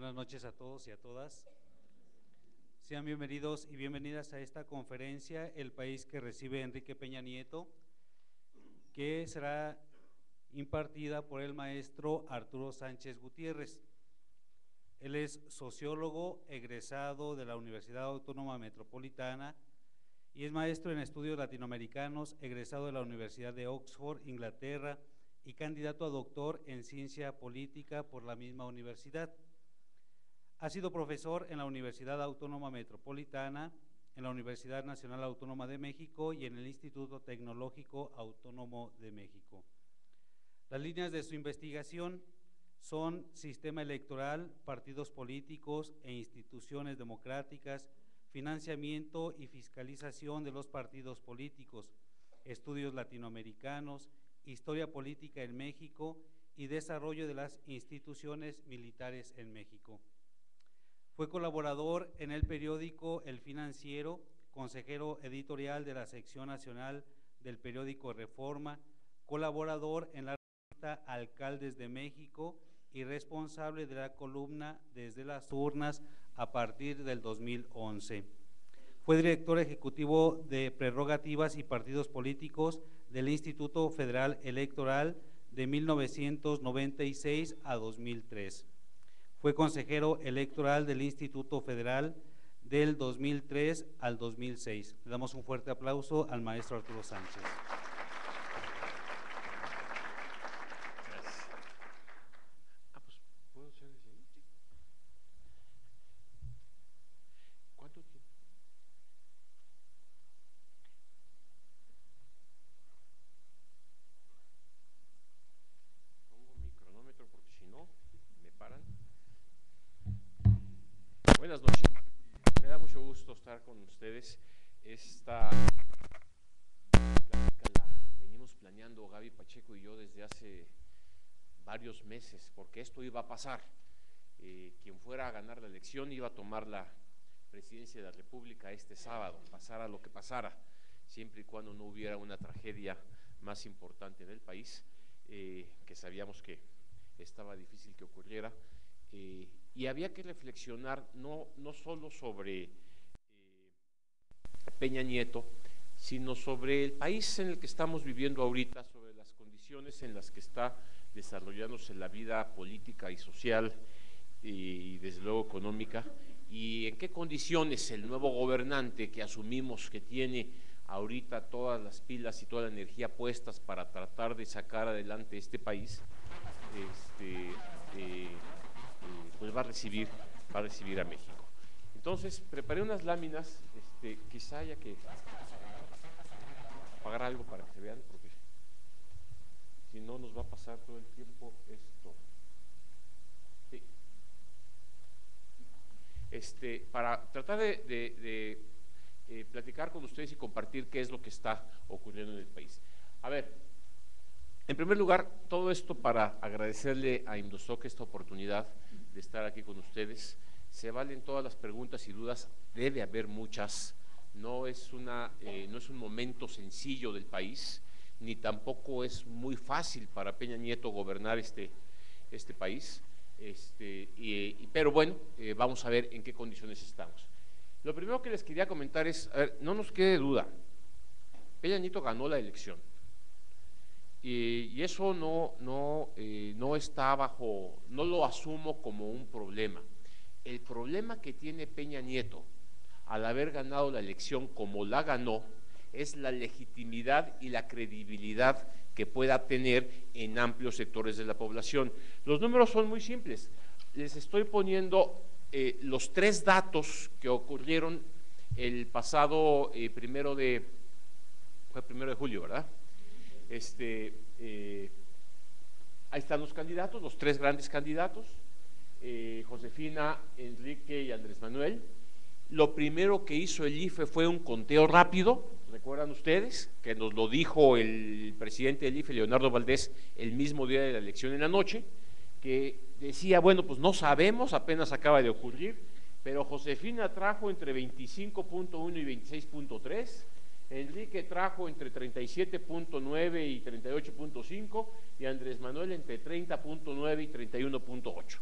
Buenas noches a todos y a todas. Sean bienvenidos y bienvenidas a esta conferencia, El País que recibe Enrique Peña Nieto, que será impartida por el maestro Arturo Sánchez Gutiérrez. Él es sociólogo egresado de la Universidad Autónoma Metropolitana y es maestro en estudios latinoamericanos, egresado de la Universidad de Oxford, Inglaterra, y candidato a doctor en ciencia política por la misma universidad. Ha sido profesor en la Universidad Autónoma Metropolitana, en la Universidad Nacional Autónoma de México y en el Instituto Tecnológico Autónomo de México. Las líneas de su investigación son sistema electoral, partidos políticos e instituciones democráticas, financiamiento y fiscalización de los partidos políticos, estudios latinoamericanos, historia política en México y desarrollo de las instituciones militares en México. Fue colaborador en el periódico El Financiero, consejero editorial de la sección nacional del periódico Reforma, colaborador en la revista Alcaldes de México y responsable de la columna Desde las Urnas a partir del 2011. Fue director ejecutivo de Prerrogativas y Partidos Políticos del Instituto Federal Electoral de 1996 a 2003. Fue consejero electoral del Instituto Federal del 2003 al 2006. Le damos un fuerte aplauso al maestro Arturo Sánchez. Gracias. Pues, ¿puedo hacer desde ahí? Sí. ¿Cuánto tiempo? Pongo mi cronómetro porque si no, me paran. Buenas noches, me da mucho gusto estar con ustedes. Esta plática la venimos planeando Gaby Pacheco y yo desde hace varios meses, porque esto iba a pasar. Quien fuera a ganar la elección iba a tomar la presidencia de la República este sábado, pasara lo que pasara, siempre y cuando no hubiera una tragedia más importante en el país, que sabíamos que estaba difícil que ocurriera. Y había que reflexionar no solo sobre Peña Nieto, sino sobre el país en el que estamos viviendo ahorita, sobre las condiciones en las que está desarrollándose la vida política y social y desde luego económica, y en qué condiciones el nuevo gobernante que asumimos que tiene ahorita todas las pilas y toda la energía puestas para tratar de sacar adelante este país, pues va a recibir a México. Entonces preparé unas láminas, quizá haya que apagar algo para que se vean, porque si no nos va a pasar todo el tiempo esto. Sí. Para tratar de platicar con ustedes y compartir qué es lo que está ocurriendo en el país. A ver, en primer lugar, todo esto para agradecerle a Indosoc esta oportunidad de estar aquí con ustedes. Se valen todas las preguntas y dudas, debe haber muchas. No es un momento sencillo del país, ni tampoco es muy fácil para Peña Nieto gobernar este país. Pero bueno, vamos a ver en qué condiciones estamos. Lo primero que les quería comentar es, a ver, no nos quede duda, Peña Nieto ganó la elección. Y eso no está bajo, no lo asumo como un problema. El problema que tiene Peña Nieto al haber ganado la elección como la ganó es la legitimidad y la credibilidad que pueda tener en amplios sectores de la población. Los números son muy simples. Les estoy poniendo los tres datos que ocurrieron el pasado primero de julio, ¿verdad? Ahí están los candidatos, los tres grandes candidatos, Josefina, Enrique y Andrés Manuel. Lo primero que hizo el IFE fue un conteo rápido, ¿recuerdan ustedes? Que nos lo dijo el presidente del IFE, Leonardo Valdés, el mismo día de la elección en la noche, que decía, bueno, pues no sabemos, apenas acaba de ocurrir, pero Josefina trajo entre 25.1 y 26.3, Enrique trajo entre 37.9 y 38.5 y Andrés Manuel entre 30.9 y 31.8.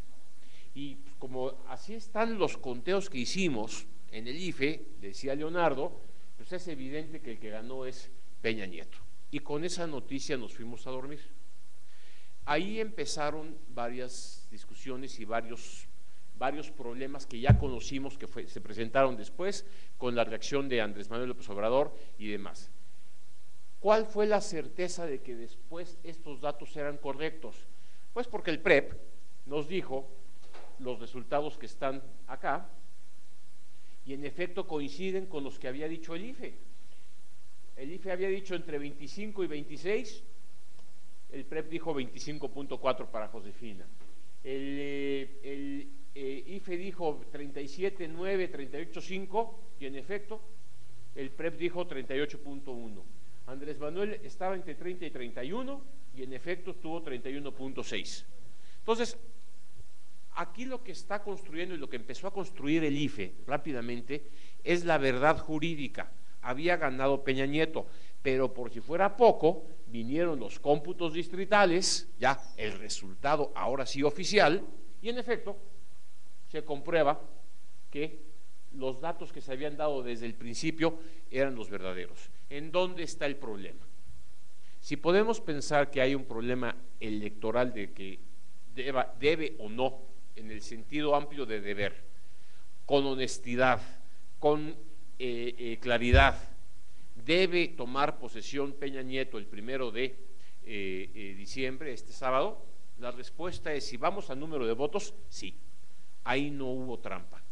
Y pues, como así están los conteos que hicimos en el IFE, decía Leonardo, pues es evidente que el que ganó es Peña Nieto. Y con esa noticia nos fuimos a dormir. Ahí empezaron varias discusiones y varios problemas que ya conocimos que se presentaron después con la reacción de Andrés Manuel López Obrador y demás. ¿Cuál fue la certeza de que después estos datos eran correctos? Pues porque el PREP nos dijo los resultados que están acá y en efecto coinciden con los que había dicho el IFE. El IFE había dicho entre 25 y 26, el PREP dijo 25.4 para Josefina. El IFE dijo 37.9, 38.5 y en efecto el PREP dijo 38.1. Andrés Manuel estaba entre 30 y 31 y en efecto tuvo 31.6. Entonces, aquí lo que está construyendo y lo que empezó a construir el IFE rápidamente es la verdad jurídica. Había ganado Peña Nieto, pero por si fuera poco, vinieron los cómputos distritales, ya el resultado ahora sí oficial, y en efecto se comprueba que los datos que se habían dado desde el principio eran los verdaderos. ¿En dónde está el problema? Si podemos pensar que hay un problema electoral de que debe o no, en el sentido amplio de deber, con honestidad, con claridad, debe tomar posesión Peña Nieto el 1 de diciembre, este sábado, la respuesta es, si vamos al número de votos, sí. Ahí no hubo trampa,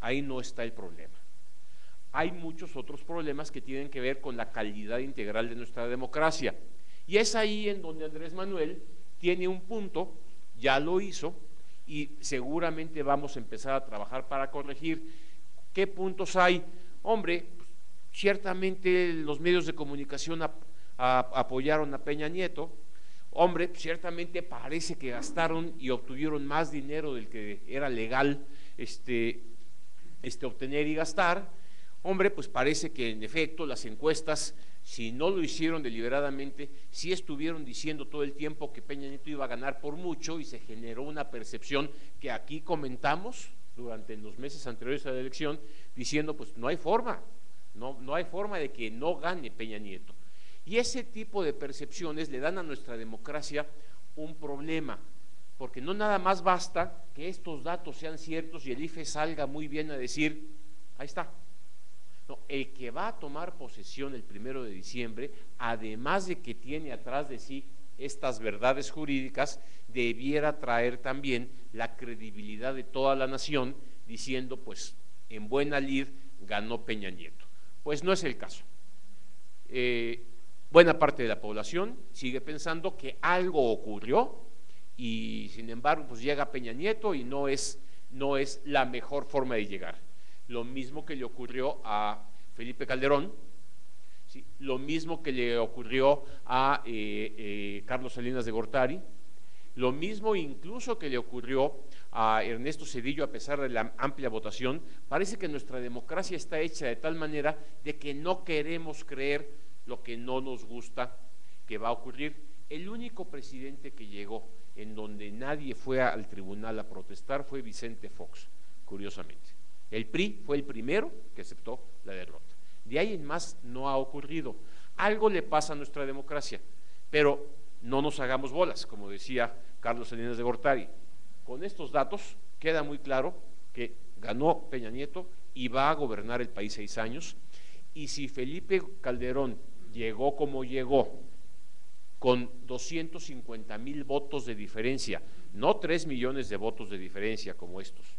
ahí no está el problema. Hay muchos otros problemas que tienen que ver con la calidad integral de nuestra democracia. Y es ahí en donde Andrés Manuel tiene un punto, ya lo hizo, y seguramente vamos a empezar a trabajar para corregir. ¿Qué puntos hay? Hombre, ciertamente los medios de comunicación apoyaron a Peña Nieto. Hombre, ciertamente parece que gastaron y obtuvieron más dinero del que era legal obtener y gastar. Hombre, pues parece que en efecto las encuestas, si no lo hicieron deliberadamente, sí estuvieron diciendo todo el tiempo que Peña Nieto iba a ganar por mucho y se generó una percepción que aquí comentamos durante los meses anteriores a la elección, diciendo pues no hay forma, no hay forma de que no gane Peña Nieto. Y ese tipo de percepciones le dan a nuestra democracia un problema, porque no nada más basta que estos datos sean ciertos y el IFE salga muy bien a decir, ahí está. No, el que va a tomar posesión el 1 de diciembre, además de que tiene atrás de sí estas verdades jurídicas, debiera traer también la credibilidad de toda la nación, diciendo, pues, en buena lid ganó Peña Nieto. Pues no es el caso. Buena parte de la población sigue pensando que algo ocurrió y, sin embargo, pues llega Peña Nieto y no es la mejor forma de llegar. Lo mismo que le ocurrió a Felipe Calderón, ¿sí? Lo mismo que le ocurrió a Carlos Salinas de Gortari, lo mismo incluso que le ocurrió a Ernesto Zedillo, a pesar de la amplia votación. Parece que nuestra democracia está hecha de tal manera de que no queremos creer lo que no nos gusta que va a ocurrir. El único presidente que llegó en donde nadie fue al tribunal a protestar fue Vicente Fox, curiosamente. El PRI fue el primero que aceptó la derrota. De ahí en más no ha ocurrido. Algo le pasa a nuestra democracia, pero no nos hagamos bolas, como decía Carlos Salinas de Gortari. Con estos datos queda muy claro que ganó Peña Nieto y va a gobernar el país 6 años. Y si Felipe Calderón llegó como llegó, con 250,000 votos de diferencia, no 3 millones de votos de diferencia como estos,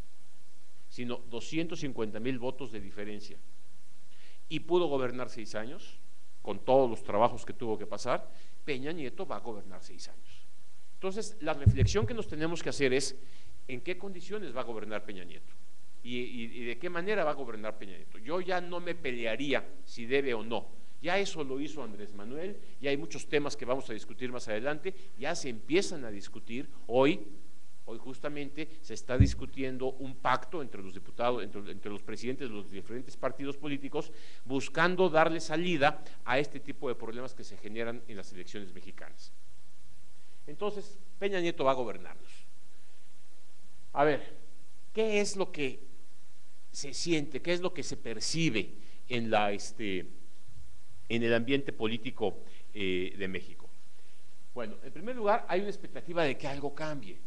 sino 250,000 votos de diferencia, y pudo gobernar 6 años, con todos los trabajos que tuvo que pasar, Peña Nieto va a gobernar 6 años. Entonces, la reflexión que nos tenemos que hacer es, ¿en qué condiciones va a gobernar Peña Nieto? ¿Y de qué manera va a gobernar Peña Nieto? Yo ya no me pelearía si debe o no. Ya eso lo hizo Andrés Manuel, ya hay muchos temas que vamos a discutir más adelante, ya se empiezan a discutir. Hoy justamente se está discutiendo un pacto entre los diputados, entre los presidentes de los diferentes partidos políticos, buscando darle salida a este tipo de problemas que se generan en las elecciones mexicanas. Entonces, Peña Nieto va a gobernarnos. A ver, ¿qué es lo que se siente, qué es lo que se percibe en el ambiente político de México? Bueno, en primer lugar, hay una expectativa de que algo cambie.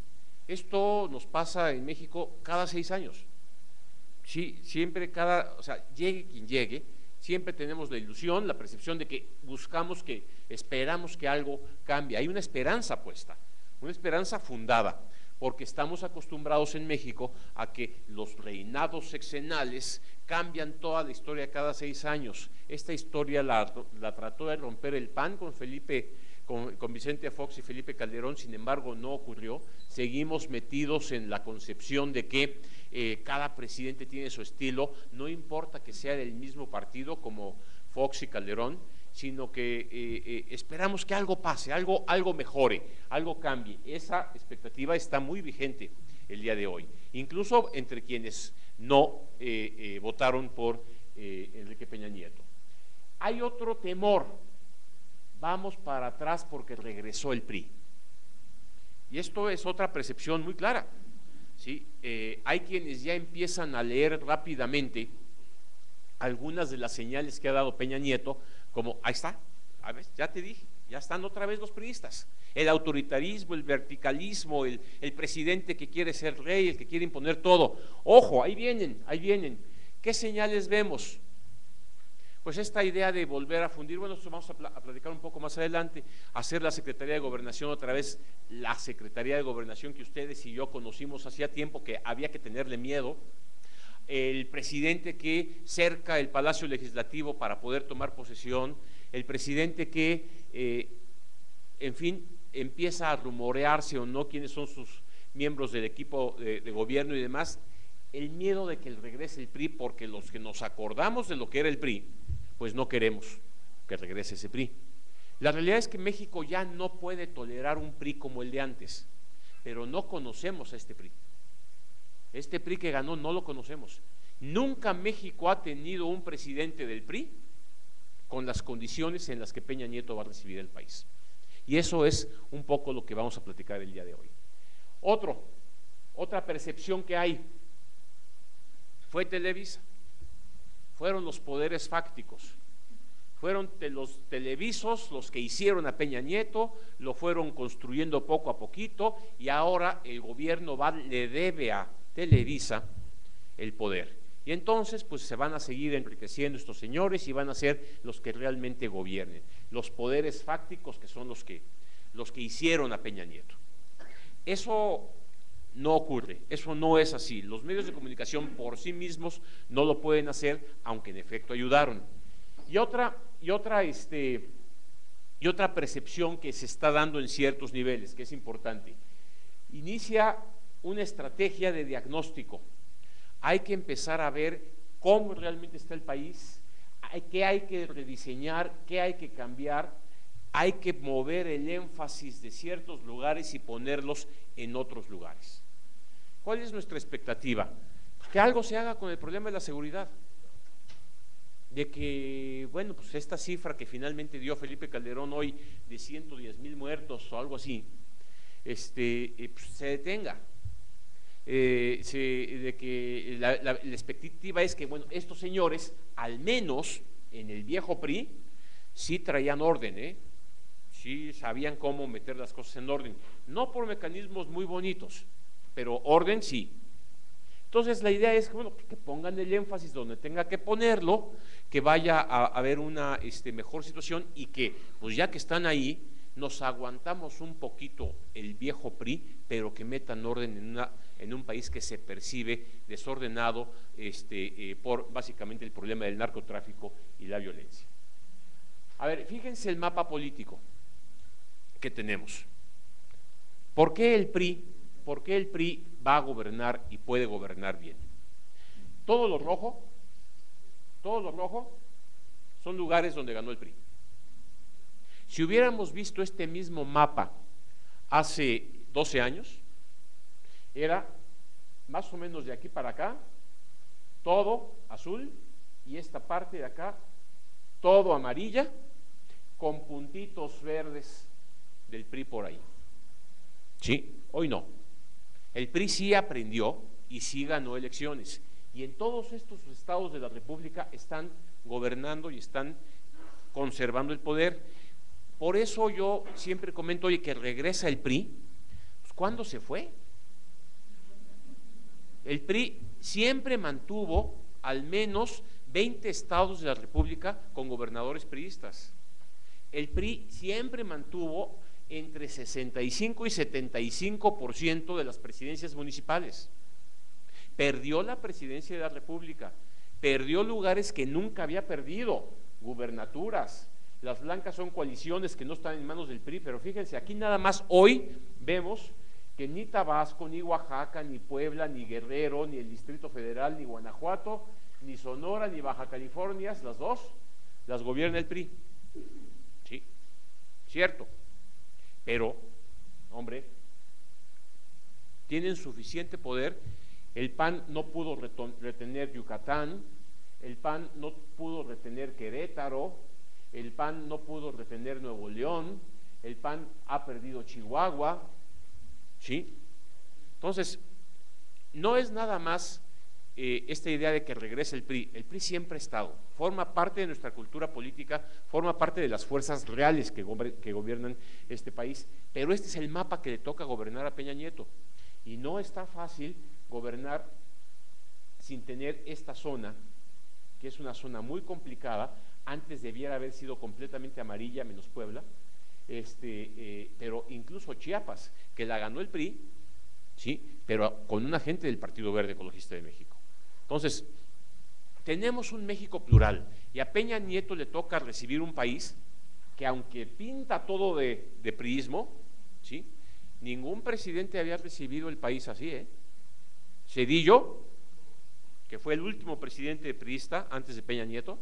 Esto nos pasa en México cada 6 años. Sí, siempre o sea, llegue quien llegue, siempre tenemos la ilusión, la percepción de que esperamos que algo cambie. Hay una esperanza puesta, una esperanza fundada, porque estamos acostumbrados en México a que los reinados sexenales cambian toda la historia cada 6 años. Esta historia la trató de romper el PAN con Vicente Fox y Felipe Calderón, sin embargo no ocurrió. Seguimos metidos en la concepción de que cada presidente tiene su estilo, no importa que sea del mismo partido como Fox y Calderón, sino que esperamos que algo pase, algo mejore, algo cambie. Esa expectativa está muy vigente el día de hoy, incluso entre quienes no votaron por Enrique Peña Nieto. Hay otro temor: vamos para atrás porque regresó el PRI. Y esto es otra percepción muy clara, ¿sí? Hay quienes ya empiezan a leer rápidamente algunas de las señales que ha dado Peña Nieto, como, ahí está, a ver, ya te dije, ya están otra vez los priistas, el autoritarismo, el verticalismo, el presidente que quiere ser rey, el que quiere imponer todo. Ojo, ahí vienen. ¿Qué señales vemos? Pues esta idea de volver a fundir, bueno, esto vamos a platicar un poco más adelante, hacer la Secretaría de Gobernación otra vez, la Secretaría de Gobernación que ustedes y yo conocimos hacía tiempo, que había que tenerle miedo, el presidente que cerca el Palacio Legislativo para poder tomar posesión, el presidente que, en fin, empieza a rumorearse o no quiénes son sus miembros del equipo de gobierno y demás, el miedo de que regrese el PRI, porque los que nos acordamos de lo que era el PRI, pues no queremos que regrese ese PRI. La realidad es que México ya no puede tolerar un PRI como el de antes, pero no conocemos a este PRI. Este PRI que ganó no lo conocemos. Nunca México ha tenido un presidente del PRI con las condiciones en las que Peña Nieto va a recibir el país. Y eso es un poco lo que vamos a platicar el día de hoy. Otra percepción que hay: fue Televisa, fueron los poderes fácticos, fueron los televisos los que hicieron a Peña Nieto, lo fueron construyendo poco a poquito y ahora el gobierno le debe a Televisa el poder. Y entonces pues se van a seguir enriqueciendo estos señores y van a ser los que realmente gobiernen, los poderes fácticos que son los que hicieron a Peña Nieto. Eso no ocurre, eso no es así. Los medios de comunicación por sí mismos no lo pueden hacer, aunque en efecto ayudaron. Y otra percepción que se está dando en ciertos niveles, que es importante: inicia una estrategia de diagnóstico. Hay que empezar a ver cómo realmente está el país, qué hay que rediseñar, qué hay que cambiar, hay que mover el énfasis de ciertos lugares y ponerlos en otros lugares. ¿Cuál es nuestra expectativa? Pues que algo se haga con el problema de la seguridad, de que, bueno, pues esta cifra que finalmente dio Felipe Calderón hoy de 110,000 muertos o algo así, pues se detenga. De que la expectativa es que, bueno, estos señores, al menos en el viejo PRI, sí traían orden, sí sabían cómo meter las cosas en orden, no por mecanismos muy bonitos, pero orden sí. Entonces la idea es que, bueno, que pongan el énfasis donde tenga que ponerlo, que vaya a haber una mejor situación y que, pues ya que están ahí, nos aguantamos un poquito el viejo PRI, pero que metan orden en un país que se percibe desordenado por básicamente el problema del narcotráfico y la violencia. A ver, fíjense el mapa político que tenemos. ¿Por qué el PRI va a gobernar y puede gobernar bien? Todo lo rojo son lugares donde ganó el PRI. Si hubiéramos visto este mismo mapa hace 12 años, era más o menos de aquí para acá, todo azul, y esta parte de acá, todo amarilla, con puntitos verdes del PRI por ahí. Sí, hoy no. El PRI sí aprendió y sí ganó elecciones. Y en todos estos estados de la República están gobernando y están conservando el poder. Por eso yo siempre comento, oye, que regresa el PRI. Pues, ¿cuándo se fue? El PRI siempre mantuvo al menos 20 estados de la República con gobernadores priistas. El PRI siempre mantuvo entre 65 y 75% de las presidencias municipales. Perdió la presidencia de la República, perdió lugares que nunca había perdido, gubernaturas. Las blancas son coaliciones que no están en manos del PRI, pero fíjense, aquí nada más hoy vemos que ni Tabasco, ni Oaxaca, ni Puebla, ni Guerrero, ni el Distrito Federal, ni Guanajuato, ni Sonora, ni Baja California, las dos, las gobierna el PRI. Sí, cierto. Pero, hombre, tienen suficiente poder. El PAN no pudo retener Yucatán, el PAN no pudo retener Querétaro, el PAN no pudo retener Nuevo León, el PAN ha perdido Chihuahua, ¿sí? Entonces, no es nada más esta idea de que regrese el PRI siempre ha estado, forma parte de nuestra cultura política, forma parte de las fuerzas reales que gobiernan este país, pero este es el mapa que le toca gobernar a Peña Nieto, y no está fácil gobernar sin tener esta zona, que es una zona muy complicada. Antes debiera haber sido completamente amarilla, menos Puebla, pero incluso Chiapas, que la ganó el PRI, sí, pero con un agente del Partido Verde Ecologista de México. Entonces, tenemos un México plural, y a Peña Nieto le toca recibir un país que, aunque pinta todo de priismo, ¿sí?, ningún presidente había recibido el país así, Zedillo, que fue el último presidente priista antes de Peña Nieto,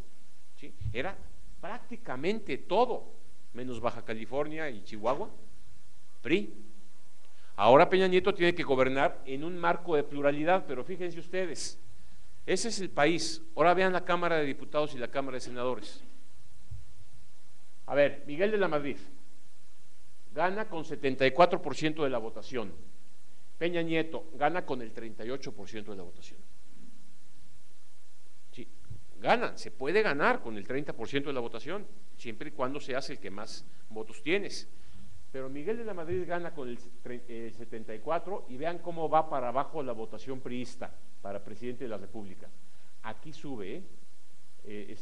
¿sí?, era prácticamente todo, menos Baja California y Chihuahua, PRI. Ahora Peña Nieto tiene que gobernar en un marco de pluralidad, pero fíjense ustedes, ese es el país. Ahora vean la Cámara de Diputados y la Cámara de Senadores. A ver, Miguel de la Madrid gana con 74% de la votación. Peña Nieto gana con el 38% de la votación. Sí, gana, se puede ganar con el 30% de la votación, siempre y cuando se hace el que más votos tienes. Pero Miguel de la Madrid gana con el 74%, y vean cómo va para abajo la votación priista para presidente de la República. Aquí sube, de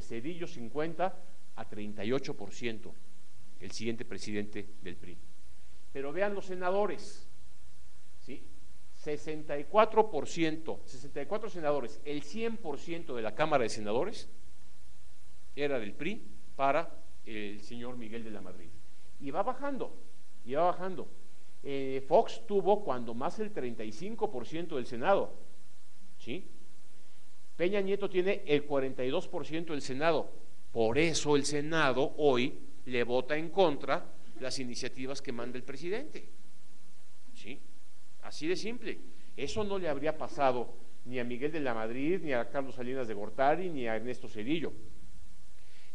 Zedillo 50 a 38%, el siguiente presidente del PRI. Pero vean los senadores, ¿sí? 64%, 64 senadores, el 100% de la Cámara de Senadores era del PRI para el señor Miguel de la Madrid. Y va bajando, y va bajando. Fox tuvo cuando más el 35% del Senado, ¿sí? Peña Nieto tiene el 42% del Senado. Por eso el Senado hoy le vota en contra las iniciativas que manda el presidente, ¿sí? Así de simple. Eso no le habría pasado ni a Miguel de la Madrid, ni a Carlos Salinas de Gortari, ni a Ernesto Zedillo.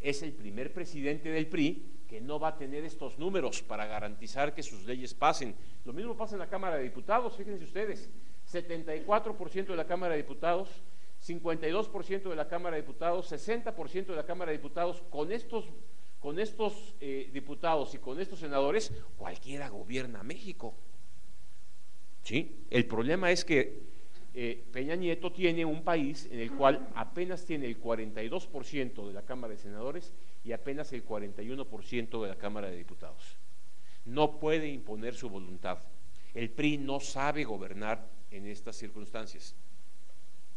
Es el primer presidente del PRI que no va a tener estos números para garantizar que sus leyes pasen. Lo mismo pasa en la Cámara de Diputados, fíjense ustedes, 74% de la Cámara de Diputados, 52% de la Cámara de Diputados, 60% de la Cámara de Diputados. Con estos diputados y con estos senadores, cualquiera gobierna México, ¿sí? El problema es que Peña Nieto tiene un país en el cual apenas tiene el 42% de la Cámara de Senadores y apenas el 41% de la Cámara de Diputados. No puede imponer su voluntad. El PRI no sabe gobernar en estas circunstancias,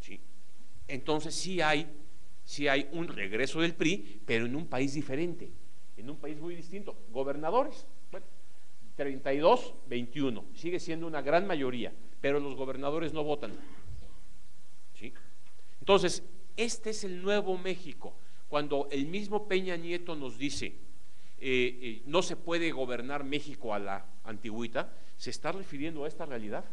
¿sí? Entonces sí hay un regreso del PRI, pero en un país diferente, en un país muy distinto. Gobernadores, bueno, 32-21, sigue siendo una gran mayoría, pero los gobernadores no votan, ¿sí? Entonces, este es el nuevo México. Cuando el mismo Peña Nieto nos dice no se puede gobernar México a la antigüita, se está refiriendo a esta realidad.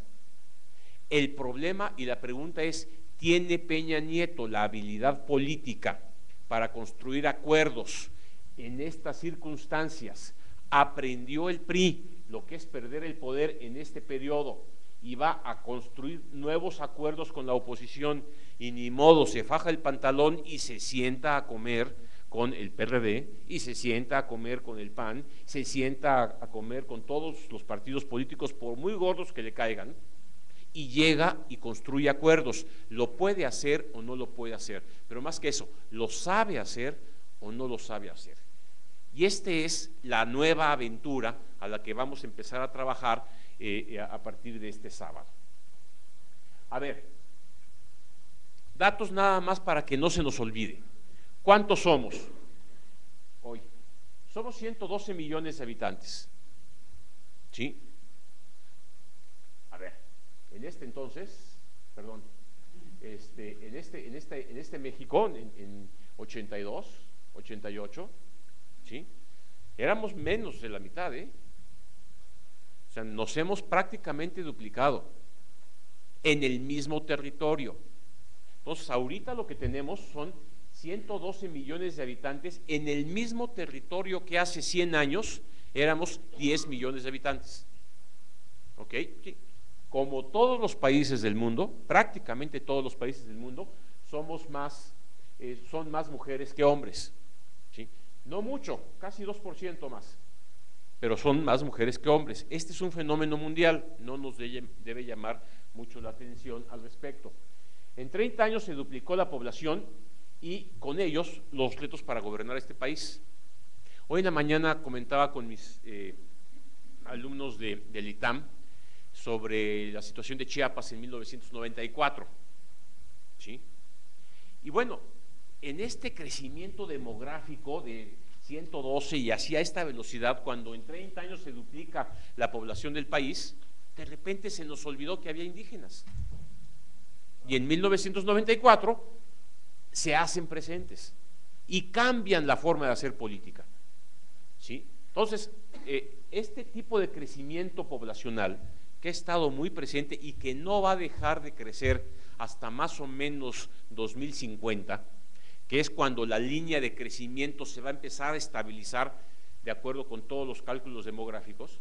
El problema y la pregunta es, ¿tiene Peña Nieto la habilidad política para construir acuerdos en estas circunstancias? ¿Aprendió el PRI lo que es perder el poder en este periodo y va a construir nuevos acuerdos con la oposición y ni modo, se faja el pantalón y se sienta a comer con el PRD y se sienta a comer con el PAN, se sienta a comer con todos los partidos políticos por muy gordos que le caigan y llega y construye acuerdos. Lo puede hacer o no lo puede hacer, pero más que eso, lo sabe hacer o no lo sabe hacer. Y esta es la nueva aventura a la que vamos a empezar a trabajar a partir de este sábado. A ver, datos nada más para que no se nos olvide. ¿Cuántos somos hoy? Somos 112 millones de habitantes. ¿Sí? A ver, en este entonces, perdón, en este México, en 82, 88, ¿sí? Éramos menos de la mitad, O sea, nos hemos prácticamente duplicado en el mismo territorio. Entonces, ahorita lo que tenemos son 112 millones de habitantes en el mismo territorio que hace 100 años éramos 10 millones de habitantes. ¿Ok? Sí. Como todos los países del mundo, prácticamente todos los países del mundo, son más mujeres que hombres. ¿Sí? No mucho, casi 2% más, pero son más mujeres que hombres. Este es un fenómeno mundial, no nos debe llamar mucho la atención al respecto. En 30 años se duplicó la población y con ellos los retos para gobernar este país. Hoy en la mañana comentaba con mis alumnos del ITAM sobre la situación de Chiapas en 1994, ¿sí? Y bueno, en este crecimiento demográfico de 112 y así a esta velocidad, cuando en 30 años se duplica la población del país, de repente se nos olvidó que había indígenas. Y en 1994 se hacen presentes y cambian la forma de hacer política, ¿sí? Entonces, este tipo de crecimiento poblacional que ha estado muy presente y que no va a dejar de crecer hasta más o menos 2050, que es cuando la línea de crecimiento se va a empezar a estabilizar de acuerdo con todos los cálculos demográficos.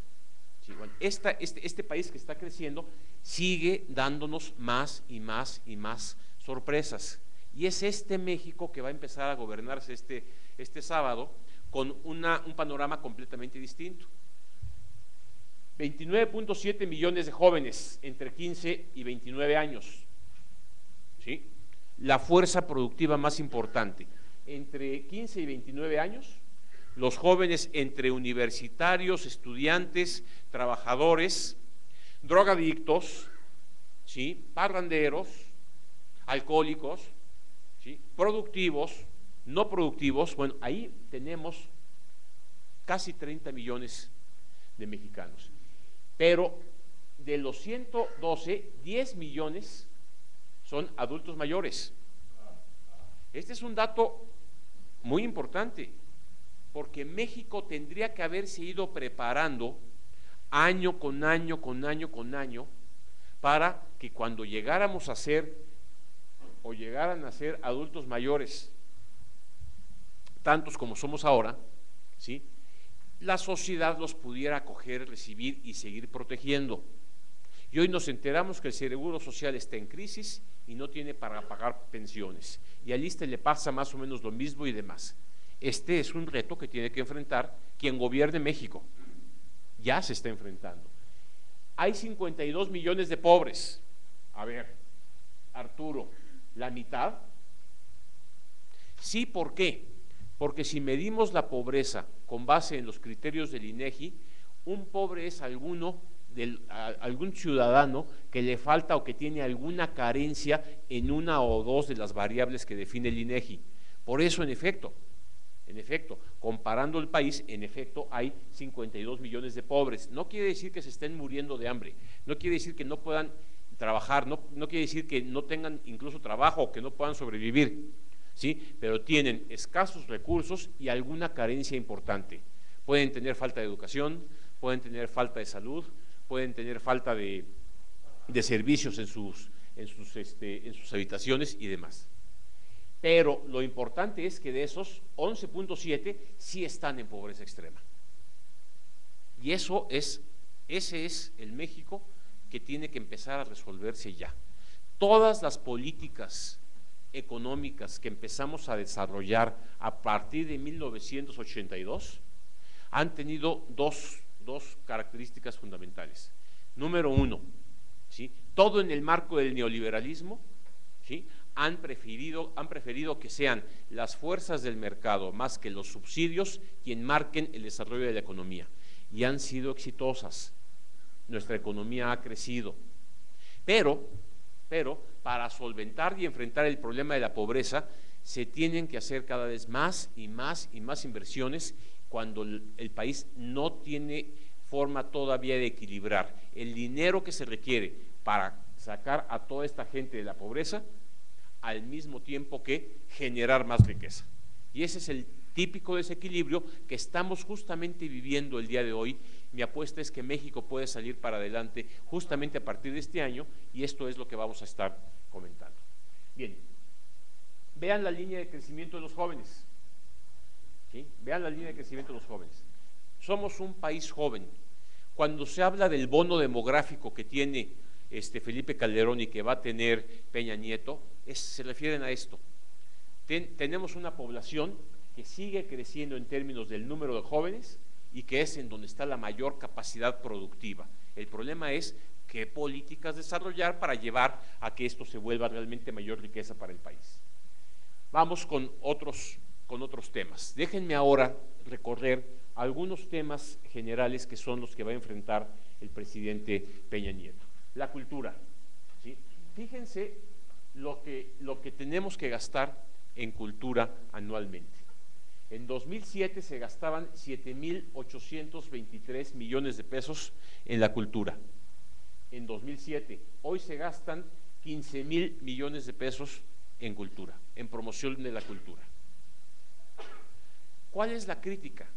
Sí, bueno, este país que está creciendo sigue dándonos más y más y más sorpresas. Y es este México que va a empezar a gobernarse este sábado con un panorama completamente distinto. 29.7 millones de jóvenes entre 15 y 29 años, ¿sí? La fuerza productiva más importante, entre 15 y 29 años, los jóvenes entre universitarios, estudiantes, trabajadores, drogadictos, ¿sí? Parranderos, alcohólicos, ¿sí? Productivos, no productivos. Bueno, ahí tenemos casi 30 millones de mexicanos. Pero de los 112, 10 millones son adultos mayores. Este es un dato muy importante, porque México tendría que haberse ido preparando año con año, con año con año, para que cuando llegáramos a ser o llegaran a ser adultos mayores, tantos como somos ahora, ¿sí?, la sociedad los pudiera acoger, recibir y seguir protegiendo. Y hoy nos enteramos que el Seguro Social está en crisis y no tiene para pagar pensiones. Y al ISSSTE le pasa más o menos lo mismo y demás. Este es un reto que tiene que enfrentar quien gobierne México. Ya se está enfrentando. Hay 52 millones de pobres. A ver, Arturo, ¿la mitad? Sí, ¿por qué? Porque si medimos la pobreza con base en los criterios del INEGI, un pobre es algún ciudadano que le falta o que tiene alguna carencia en una o dos de las variables que define el INEGI. Por eso, en efecto, comparando el país, en efecto hay 52 millones de pobres. No quiere decir que se estén muriendo de hambre, no quiere decir que no puedan trabajar, no quiere decir que no tengan incluso trabajo o que no puedan sobrevivir, ¿sí? Pero tienen escasos recursos y alguna carencia importante. Pueden tener falta de educación, pueden tener falta de salud, pueden tener falta de servicios en sus habitaciones y demás. Pero lo importante es que de esos 11.7 sí están en pobreza extrema. Y eso es Ese es el México que tiene que empezar a resolverse ya. Todas las políticas económicas que empezamos a desarrollar a partir de 1982 han tenido dos características fundamentales. Número uno, ¿sí? Todo en el marco del neoliberalismo, ¿sí? Han preferido que sean las fuerzas del mercado más que los subsidios quien marquen el desarrollo de la economía, y han sido exitosas. Nuestra economía ha crecido, pero para solventar y enfrentar el problema de la pobreza se tienen que hacer cada vez más y más inversiones cuando el país no tiene forma todavía de equilibrar el dinero que se requiere para sacar a toda esta gente de la pobreza al mismo tiempo que generar más riqueza. Y ese es el típico desequilibrio que estamos justamente viviendo el día de hoy. Mi apuesta es que México puede salir para adelante justamente a partir de este año, y esto es lo que vamos a estar comentando. Bien, vean la línea de crecimiento de los jóvenes. ¿Sí? Vean la línea de crecimiento de los jóvenes. Somos un país joven. Cuando se habla del bono demográfico que tiene Felipe Calderón y que va a tener Peña Nieto, se refieren a esto. Tenemos una población que sigue creciendo en términos del número de jóvenes y que es en donde está la mayor capacidad productiva. El problema es qué políticas desarrollar para llevar a que esto se vuelva realmente mayor riqueza para el país. Vamos con otros temas. Déjenme ahora recorrer algunos temas generales que son los que va a enfrentar el presidente Peña Nieto. La cultura, ¿sí? Fíjense lo que tenemos que gastar en cultura anualmente. En 2007 se gastaban 7,823 millones de pesos en la cultura. En 2007, hoy se gastan 15,000 millones de pesos en cultura, en promoción de la cultura. ¿Cuál es la crítica?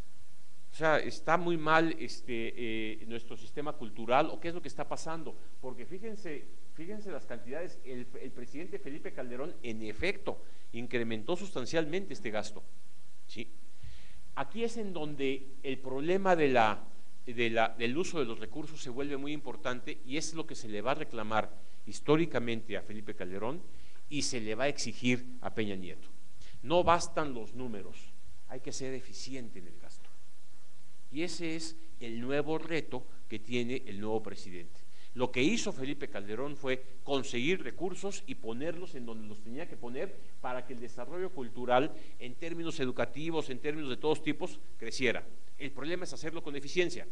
O sea, ¿está muy mal nuestro sistema cultural o qué es lo que está pasando? Porque fíjense las cantidades. El presidente Felipe Calderón, en efecto, incrementó sustancialmente este gasto. ¿Sí? Aquí es en donde el problema del uso de los recursos se vuelve muy importante, y es lo que se le va a reclamar históricamente a Felipe Calderón y se le va a exigir a Peña Nieto. No bastan los números, hay que ser eficiente en el gasto. Y ese es el nuevo reto que tiene el nuevo presidente. Lo que hizo Felipe Calderón fue conseguir recursos y ponerlos en donde los tenía que poner para que el desarrollo cultural, en términos educativos, en términos de todos tipos, creciera. El problema es hacerlo con eficiencia.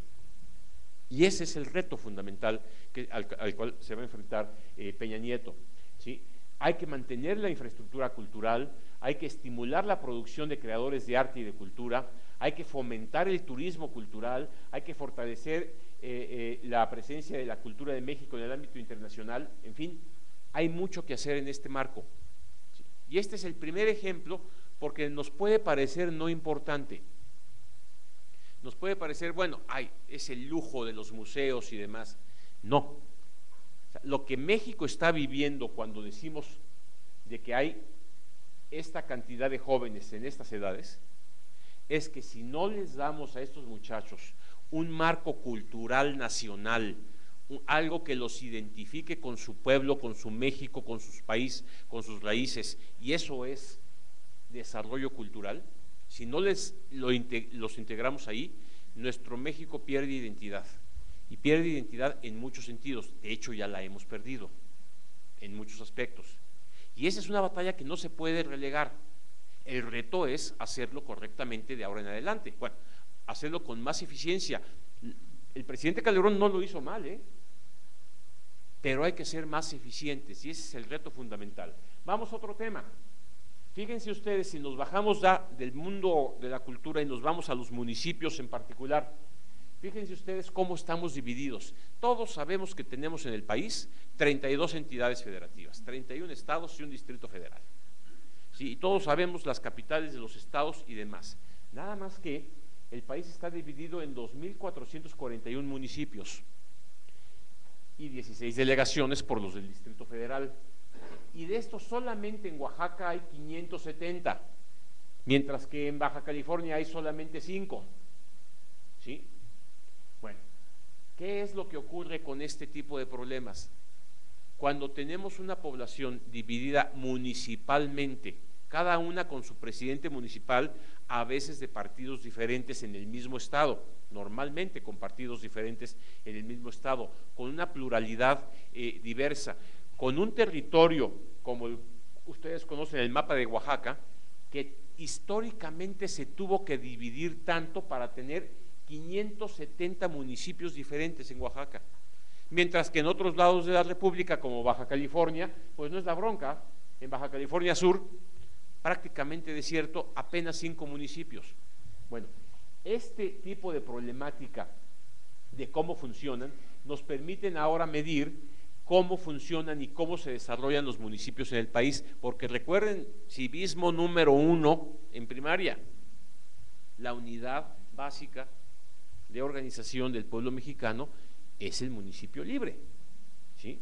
Y ese es el reto fundamental al cual se va a enfrentar Peña Nieto. ¿Sí? Hay que mantener la infraestructura cultural, hay que estimular la producción de creadores de arte y de cultura, hay que fomentar el turismo cultural, hay que fortalecer la presencia de la cultura de México en el ámbito internacional. En fin, hay mucho que hacer en este marco. ¿Sí? Y este es el primer ejemplo, porque nos puede parecer no importante. Nos puede parecer, bueno, es el lujo de los museos y demás. No. O sea, lo que México está viviendo cuando decimos de que hay esta cantidad de jóvenes en estas edades, es que si no les damos a estos muchachos un marco cultural nacional, algo que los identifique con su pueblo, con su México, con su país, con sus raíces, y eso es desarrollo cultural, si no los integramos ahí, nuestro México pierde identidad, y pierde identidad en muchos sentidos. De hecho, ya la hemos perdido en muchos aspectos, y esa es una batalla que no se puede relegar. El reto es hacerlo correctamente de ahora en adelante. Bueno, hacerlo con más eficiencia. El presidente Calderón no lo hizo mal, pero hay que ser más eficientes, y ese es el reto fundamental. Vamos a otro tema. Fíjense ustedes, si nos bajamos del mundo de la cultura y nos vamos a los municipios en particular, fíjense ustedes cómo estamos divididos. Todos sabemos que tenemos en el país 32 entidades federativas, 31 estados y un distrito federal. Sí, y todos sabemos las capitales de los estados y demás. Nada más que el país está dividido en 2,441 municipios y 16 delegaciones por los del Distrito Federal. Y de estos solamente en Oaxaca hay 570, mientras que en Baja California hay solamente 5. ¿Sí? Bueno, ¿Qué es lo que ocurre con este tipo de problemas? Cuando tenemos una población dividida municipalmente, cada una con su presidente municipal, a veces de partidos diferentes en el mismo estado, normalmente con partidos diferentes en el mismo estado, con una pluralidad diversa, con un territorio, como ustedes conocen el mapa de Oaxaca, que históricamente se tuvo que dividir tanto para tener 570 municipios diferentes en Oaxaca, mientras que en otros lados de la República, como Baja California, pues no es la bronca. En Baja California Sur, prácticamente desierto, apenas 5 municipios. Bueno, este tipo de problemática de cómo funcionan nos permiten ahora medir cómo funcionan y cómo se desarrollan los municipios en el país, porque recuerden, civismo número 1 en primaria, la unidad básica de organización del pueblo mexicano es el municipio libre, ¿sí?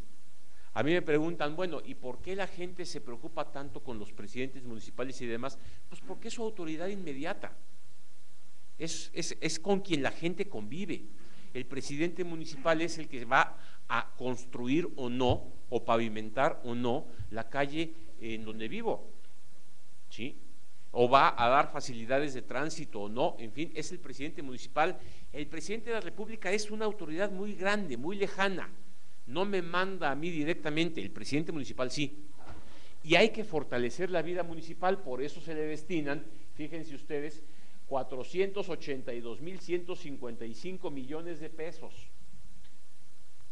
A mí me preguntan, bueno, ¿y por qué la gente se preocupa tanto con los presidentes municipales y demás? Pues porque es su autoridad inmediata, es con quien la gente convive. El presidente municipal es el que va a construir o no, o pavimentar o no, la calle en donde vivo, ¿sí? O va a dar facilidades de tránsito o no, en fin, es el presidente municipal. El presidente de la República es una autoridad muy grande, muy lejana, no me manda a mí directamente, el presidente municipal sí. Y hay que fortalecer la vida municipal, por eso se le destinan, fíjense ustedes, 482,155 millones de pesos.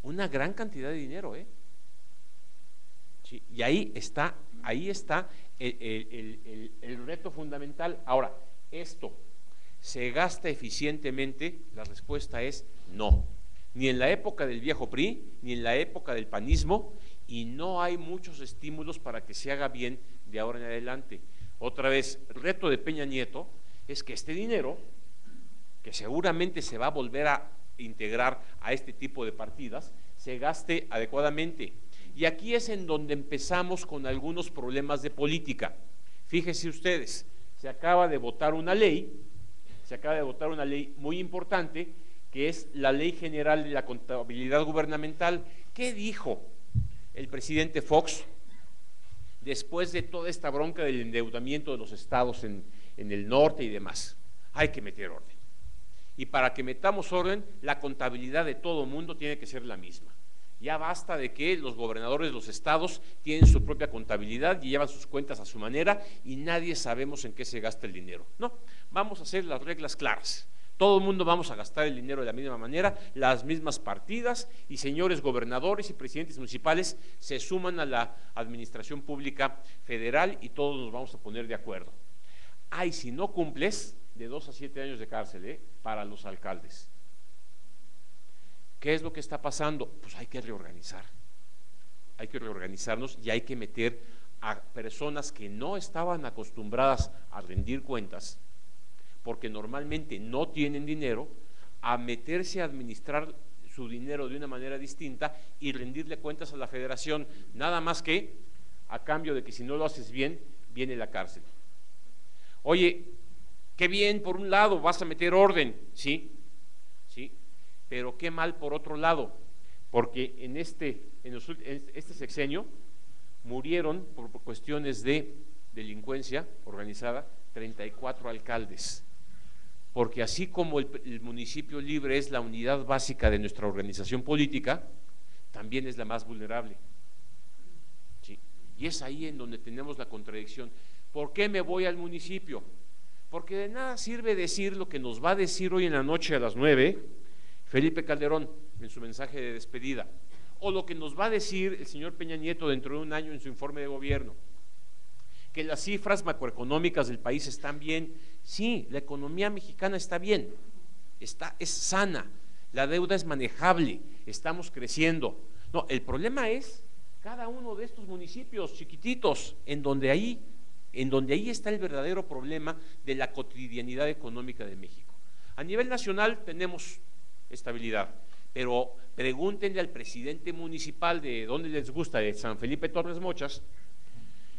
Una gran cantidad de dinero, ¿eh? Sí, y ahí está el reto fundamental. Ahora, ¿esto se gasta eficientemente? La respuesta es no. Ni en la época del viejo PRI, ni en la época del panismo, y no hay muchos estímulos para que se haga bien de ahora en adelante. Otra vez, el reto de Peña Nieto es que este dinero, que seguramente se va a volver a integrar a este tipo de partidas, se gaste adecuadamente. Y aquí es en donde empezamos con algunos problemas de política. Fíjense ustedes, se acaba de votar una ley muy importante, que es la Ley General de la Contabilidad Gubernamental. ¿Qué dijo el presidente Fox después de toda esta bronca del endeudamiento de los estados en el norte y demás? Hay que meter orden. Y para que metamos orden, la contabilidad de todo mundo tiene que ser la misma. Ya basta de que los gobernadores de los estados tienen su propia contabilidad y llevan sus cuentas a su manera y nadie sabemos en qué se gasta el dinero. No, vamos a hacer las reglas claras. Todo el mundo vamos a gastar el dinero de la misma manera, las mismas partidas, y señores gobernadores y presidentes municipales se suman a la administración pública federal y todos nos vamos a poner de acuerdo. Ay, si no cumples, de 2 a 7 años de cárcel, para los alcaldes. ¿Qué es lo que está pasando? Pues hay que reorganizarnos y hay que meter a personas que no estaban acostumbradas a rendir cuentas, porque normalmente no tienen dinero, a meterse a administrar su dinero de una manera distinta y rendirle cuentas a la federación, nada más que a cambio de que si no lo haces bien, viene la cárcel. Oye, qué bien, por un lado vas a meter orden, sí, pero qué mal por otro lado, porque en este sexenio murieron por cuestiones de delincuencia organizada 34 alcaldes, porque así como el municipio libre es la unidad básica de nuestra organización política, también es la más vulnerable, ¿sí? Y es ahí en donde tenemos la contradicción. ¿Por qué me voy al municipio? Porque de nada sirve decir lo que nos va a decir hoy en la noche a las 9 Felipe Calderón en su mensaje de despedida, o lo que nos va a decir el señor Peña Nieto dentro de un año en su informe de gobierno, que las cifras macroeconómicas del país están bien. Sí, la economía mexicana está bien, es sana, la deuda es manejable, estamos creciendo. No, el problema es cada uno de estos municipios chiquititos, en donde ahí está el verdadero problema de la cotidianidad económica de México. A nivel nacional tenemos estabilidad, pero pregúntenle al presidente municipal de donde les gusta, de San Felipe Torres Mochas,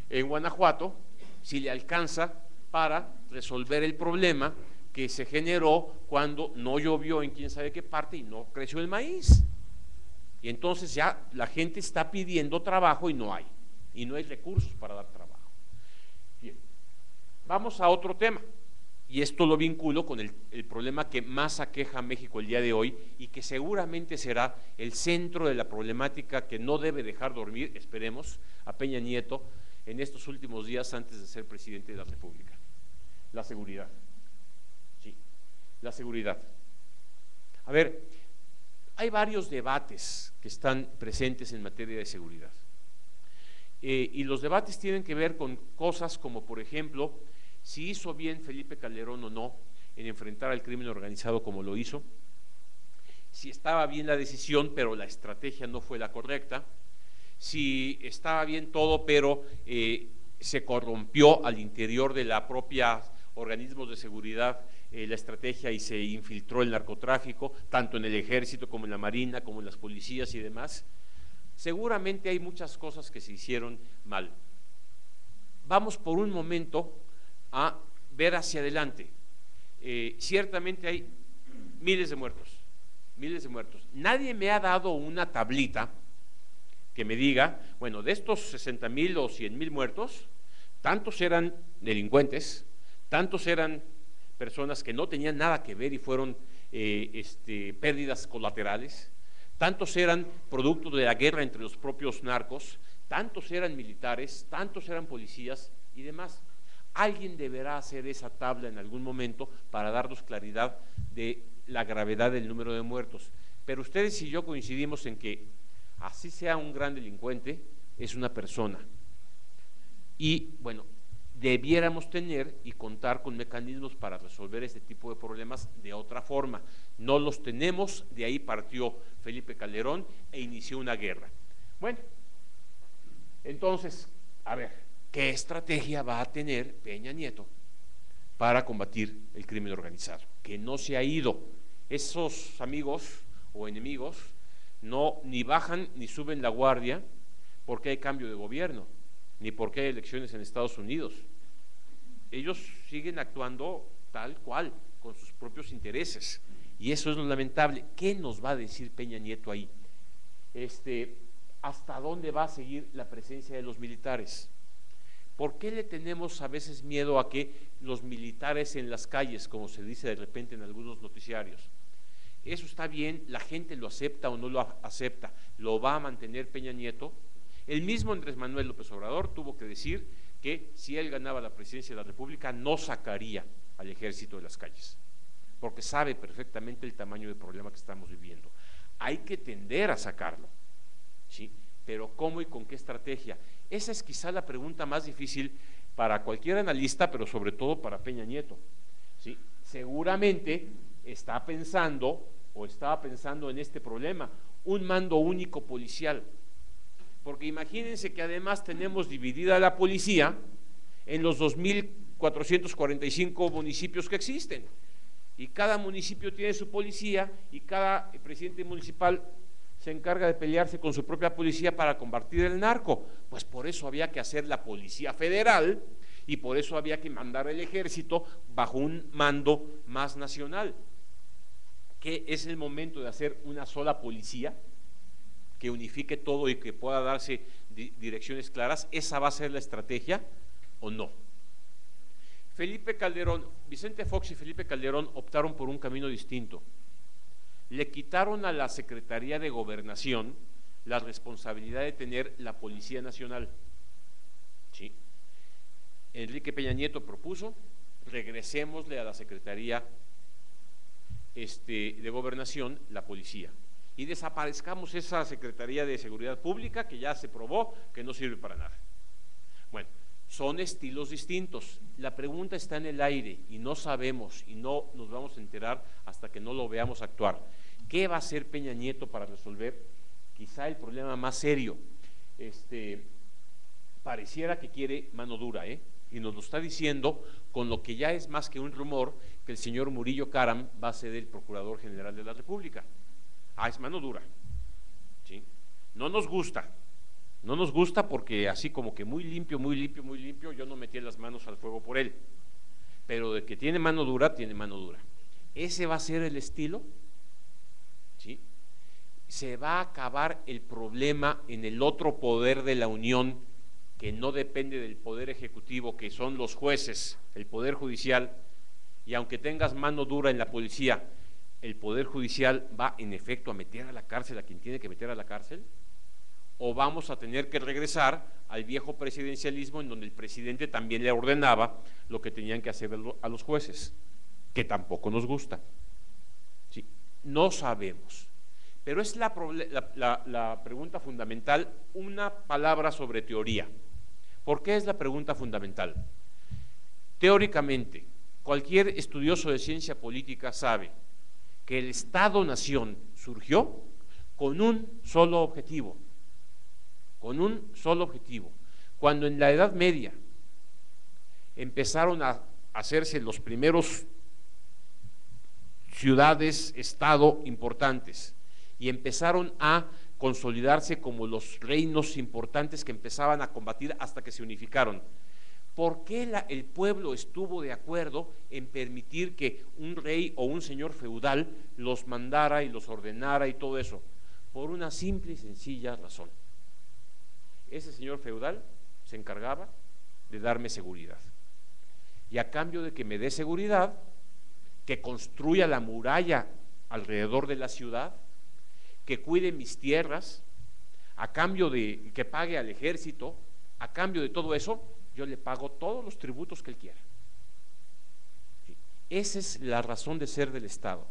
en Guanajuato, si le alcanza para resolver el problema que se generó cuando no llovió en quién sabe qué parte y no creció el maíz. Y entonces ya la gente está pidiendo trabajo y no hay recursos para dar trabajo. Bien, vamos a otro tema, y esto lo vinculo con el problema que más aqueja a México el día de hoy y que seguramente será el centro de la problemática que no debe dejar dormir, esperemos, a Peña Nieto en estos últimos días antes de ser presidente de la República: la seguridad. Sí, la seguridad. A ver, hay varios debates que están presentes en materia de seguridad. Y los debates tienen que ver con cosas como, por ejemplo, si hizo bien Felipe Calderón o no en enfrentar al crimen organizado como lo hizo, si estaba bien la decisión pero la estrategia no fue la correcta, si estaba bien todo pero se corrompió al interior de la propia organismos de seguridad la estrategia y se infiltró el narcotráfico, tanto en el ejército como en la marina, como en las policías y demás. Seguramente hay muchas cosas que se hicieron mal. Vamos por un momento a ver hacia adelante. Ciertamente hay miles de muertos, miles de muertos. Nadie me ha dado una tablita que me diga, bueno, de estos 60,000 o 100,000 muertos, tantos eran delincuentes, tantos eran personas que no tenían nada que ver y fueron pérdidas colaterales, tantos eran producto de la guerra entre los propios narcos, tantos eran militares, tantos eran policías y demás. Alguien deberá hacer esa tabla en algún momento para darnos claridad de la gravedad del número de muertos. Pero ustedes y yo coincidimos en que, así sea un gran delincuente, es una persona. Y bueno, debiéramos tener y contar con mecanismos para resolver este tipo de problemas de otra forma. No los tenemos, de ahí partió Felipe Calderón e inició una guerra. Bueno, entonces, a ver, ¿qué estrategia va a tener Peña Nieto para combatir el crimen organizado? Que no se ha ido. Esos amigos o enemigos no ni bajan ni suben la guardia porque hay cambio de gobierno, ni porque hay elecciones en Estados Unidos. Ellos siguen actuando tal cual, con sus propios intereses, y eso es lo lamentable. ¿Qué nos va a decir Peña Nieto ahí? ¿Hasta dónde va a seguir la presencia de los militares? ¿Por qué le tenemos a veces miedo a que los militares en las calles, como se dice de repente en algunos noticiarios? Eso está bien, la gente lo acepta o no lo acepta, lo va a mantener Peña Nieto. El mismo Andrés Manuel López Obrador tuvo que decir que si él ganaba la presidencia de la República no sacaría al ejército de las calles, porque sabe perfectamente el tamaño del problema que estamos viviendo. Hay que tender a sacarlo, ¿sí? Pero ¿cómo y con qué estrategia? Esa es quizá la pregunta más difícil para cualquier analista, pero sobre todo para Peña Nieto, ¿sí? Seguramente está pensando o estaba pensando en este problema, un mando único policial. Porque imagínense que además tenemos dividida la policía en los 2,445 municipios que existen, y cada municipio tiene su policía y cada presidente municipal se encarga de pelearse con su propia policía para combatir el narco. Pues por eso había que hacer la policía federal y por eso había que mandar el ejército bajo un mando más nacional. ¿Qué es el momento de hacer una sola policía que unifique todo y que pueda darse direcciones claras? ¿Esa va a ser la estrategia o no? Felipe Calderón, Vicente Fox y Felipe Calderón optaron por un camino distinto. Le quitaron a la Secretaría de Gobernación la responsabilidad de tener la Policía Nacional. ¿Sí? Enrique Peña Nieto propuso, regresémosle a la Secretaría de Gobernación la policía y desaparezcamos esa Secretaría de Seguridad Pública que ya se probó que no sirve para nada. Bueno, son estilos distintos. La pregunta está en el aire y no sabemos y no nos vamos a enterar hasta que no lo veamos actuar. ¿Qué va a hacer Peña Nieto para resolver quizá el problema más serio? Pareciera que quiere mano dura, y nos lo está diciendo con lo que ya es más que un rumor, que el señor Murillo Karam va a ser el Procurador General de la República. Es mano dura, ¿sí? No nos gusta porque así como que muy limpio, yo no metí las manos al fuego por él, pero de que tiene mano dura, tiene mano dura. Ese va a ser el estilo, ¿sí? Se va a acabar el problema en el otro poder de la Unión, que no depende del poder ejecutivo, que son los jueces, el poder judicial, y aunque tengas mano dura en la policía, el poder judicial va en efecto a meter a la cárcel a quien tiene que meter a la cárcel, o vamos a tener que regresar al viejo presidencialismo en donde el presidente también le ordenaba lo que tenían que hacer a los jueces, que tampoco nos gusta. ¿Sí? No sabemos, pero es la pregunta fundamental, una palabra sobre teoría. ¿Por qué es la pregunta fundamental? Teóricamente, cualquier estudioso de ciencia política sabe que el Estado-nación surgió con un solo objetivo, Cuando en la Edad Media empezaron a hacerse los primeros ciudades, estado importantes, y empezaron a consolidarse como los reinos importantes que empezaban a combatir hasta que se unificaron. ¿Por qué el pueblo estuvo de acuerdo en permitir que un rey o un señor feudal los mandara y los ordenara y todo eso? Por una simple y sencilla razón. Ese señor feudal se encargaba de darme seguridad. Y a cambio de que me dé seguridad, que construya la muralla alrededor de la ciudad, que cuide mis tierras, a cambio de que pague al ejército, a cambio de todo eso, yo le pago todos los tributos que él quiera. ¿Sí? Esa es la razón de ser del Estado.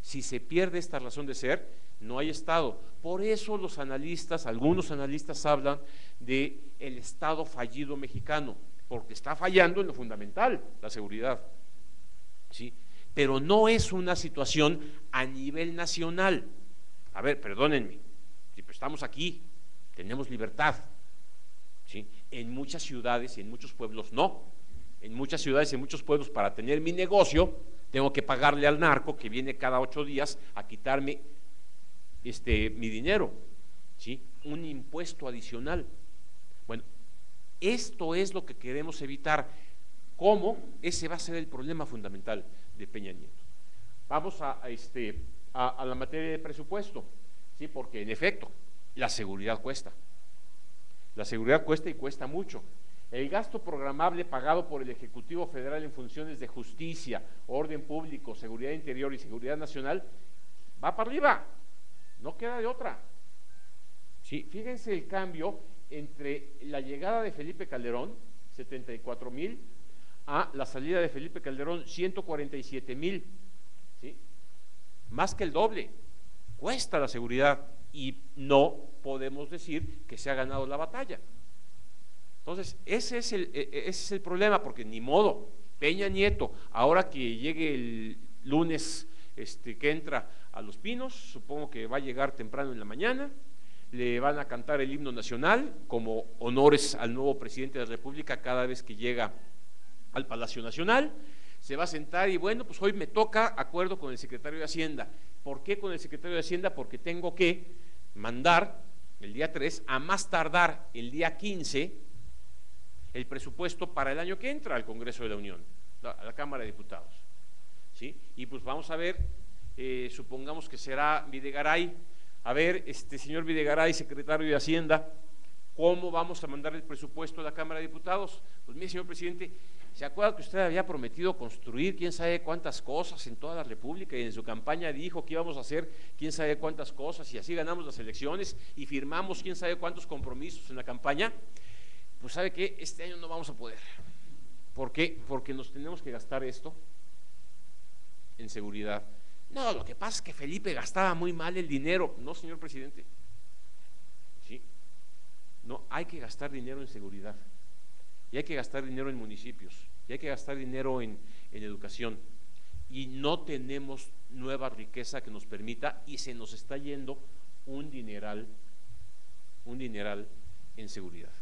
Si se pierde esta razón de ser, no hay Estado. Por eso los analistas, algunos analistas hablan de el Estado fallido mexicano, porque está fallando en lo fundamental, la seguridad. ¿Sí? Pero no es una situación a nivel nacional. A ver, perdónenme, estamos aquí, tenemos libertad. ¿Sí? En muchas ciudades y en muchos pueblos no. En muchas ciudades y en muchos pueblos, para tener mi negocio, tengo que pagarle al narco que viene cada 8 días a quitarme mi dinero, ¿sí? Un impuesto adicional. Bueno, esto es lo que queremos evitar. ¿Cómo? Ese va a ser el problema fundamental de Peña Nieto. Vamos a la materia de presupuesto, ¿sí? Porque en efecto, la seguridad cuesta. La seguridad cuesta y cuesta mucho. El gasto programable pagado por el Ejecutivo Federal en funciones de justicia, orden público, seguridad interior y seguridad nacional va para arriba, no queda de otra. Sí, fíjense el cambio entre la llegada de Felipe Calderón, 74,000, a la salida de Felipe Calderón, 147,000, ¿sí? Más que el doble. Cuesta la seguridad y no podemos decir que se ha ganado la batalla. Entonces, ese es el problema, porque ni modo, Peña Nieto, ahora que llegue el lunes que entra a Los Pinos, supongo que va a llegar temprano en la mañana, le van a cantar el himno nacional como honores al nuevo presidente de la República cada vez que llega al Palacio Nacional, se va a sentar y bueno, pues hoy me toca acuerdo con el secretario de Hacienda. ¿Por qué con el secretario de Hacienda? Porque tengo que mandar el día 3, a más tardar el día 15, el presupuesto para el año que entra al Congreso de la Unión, a la Cámara de Diputados. ¿Sí? Y pues vamos a ver, supongamos que será Videgaray. A ver, señor Videgaray, secretario de Hacienda, ¿cómo vamos a mandar el presupuesto a la Cámara de Diputados? Pues mire, señor presidente, ¿se acuerda que usted había prometido construir quién sabe cuántas cosas en toda la República y en su campaña dijo que íbamos a hacer quién sabe cuántas cosas y así ganamos las elecciones y firmamos quién sabe cuántos compromisos en la campaña? Pues ¿sabe qué? Este año no vamos a poder. ¿Por qué? Porque nos tenemos que gastar esto en seguridad. No, lo que pasa es que Felipe gastaba muy mal el dinero. No, señor presidente. Sí. No, hay que gastar dinero en seguridad. Y hay que gastar dinero en municipios. Y hay que gastar dinero en educación. Y no tenemos nueva riqueza que nos permita, y se nos está yendo un dineral en seguridad.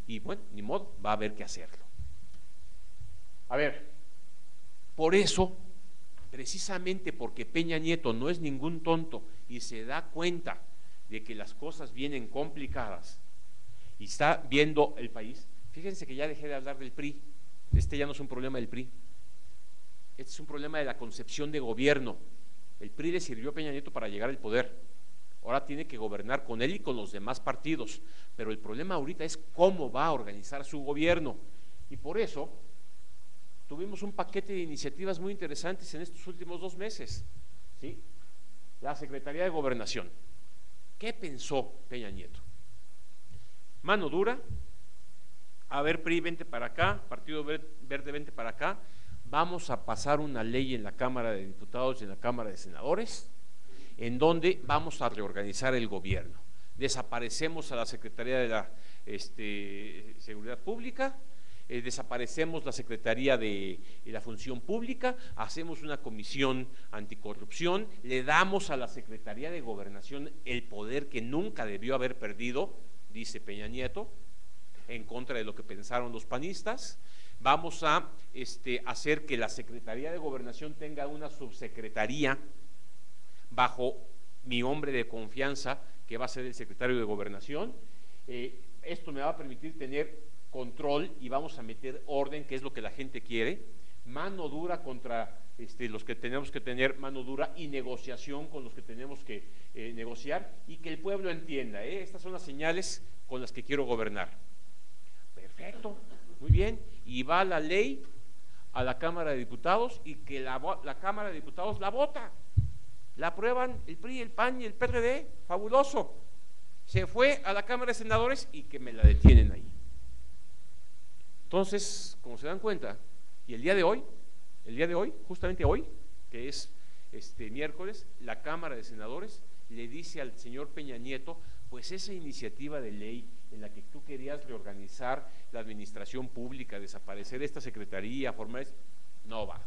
Y bueno, ni modo, va a haber que hacerlo. A ver, por eso, precisamente porque Peña Nieto no es ningún tonto y se da cuenta de que las cosas vienen complicadas y está viendo el país, fíjense que ya dejé de hablar del PRI, ya no es un problema del PRI, Este es un problema de la concepción de gobierno. El PRI le sirvió a Peña Nieto para llegar al poder. Ahora tiene que gobernar con él y con los demás partidos. Pero el problema ahorita es cómo va a organizar su gobierno. Y por eso tuvimos un paquete de iniciativas muy interesantes en estos últimos 2 meses. ¿Sí? La Secretaría de Gobernación. ¿Qué pensó Peña Nieto? Mano dura. A ver, PRI, vente para acá, Partido Verde, vente para acá. Vamos a pasar una ley en la Cámara de Diputados y en la Cámara de Senadores, en donde vamos a reorganizar el gobierno. Desaparecemos a la Secretaría de la Seguridad Pública, desaparecemos la Secretaría de la Función Pública, hacemos una comisión anticorrupción, le damos a la Secretaría de Gobernación el poder que nunca debió haber perdido, dice Peña Nieto, en contra de lo que pensaron los panistas. Vamos a hacer que la Secretaría de Gobernación tenga una subsecretaría bajo mi hombre de confianza, que va a ser el secretario de Gobernación. Esto me va a permitir tener control y vamos a meter orden, que es lo que la gente quiere. Mano dura contra los que tenemos que tener mano dura y negociación con los que tenemos que negociar, y que el pueblo entienda, estas son las señales con las que quiero gobernar. Perfecto, muy bien. Y va la ley a la Cámara de Diputados y que la Cámara de Diputados la vota, la aprueban el PRI, el PAN y el PRD, fabuloso. Se fue a la Cámara de Senadores y que me la detienen ahí. Entonces, como se dan cuenta, y el día de hoy, justamente hoy, que es miércoles, la Cámara de Senadores le dice al señor Peña Nieto, pues esa iniciativa de ley en la que tú querías reorganizar la administración pública, desaparecer esta secretaría, formar, no va.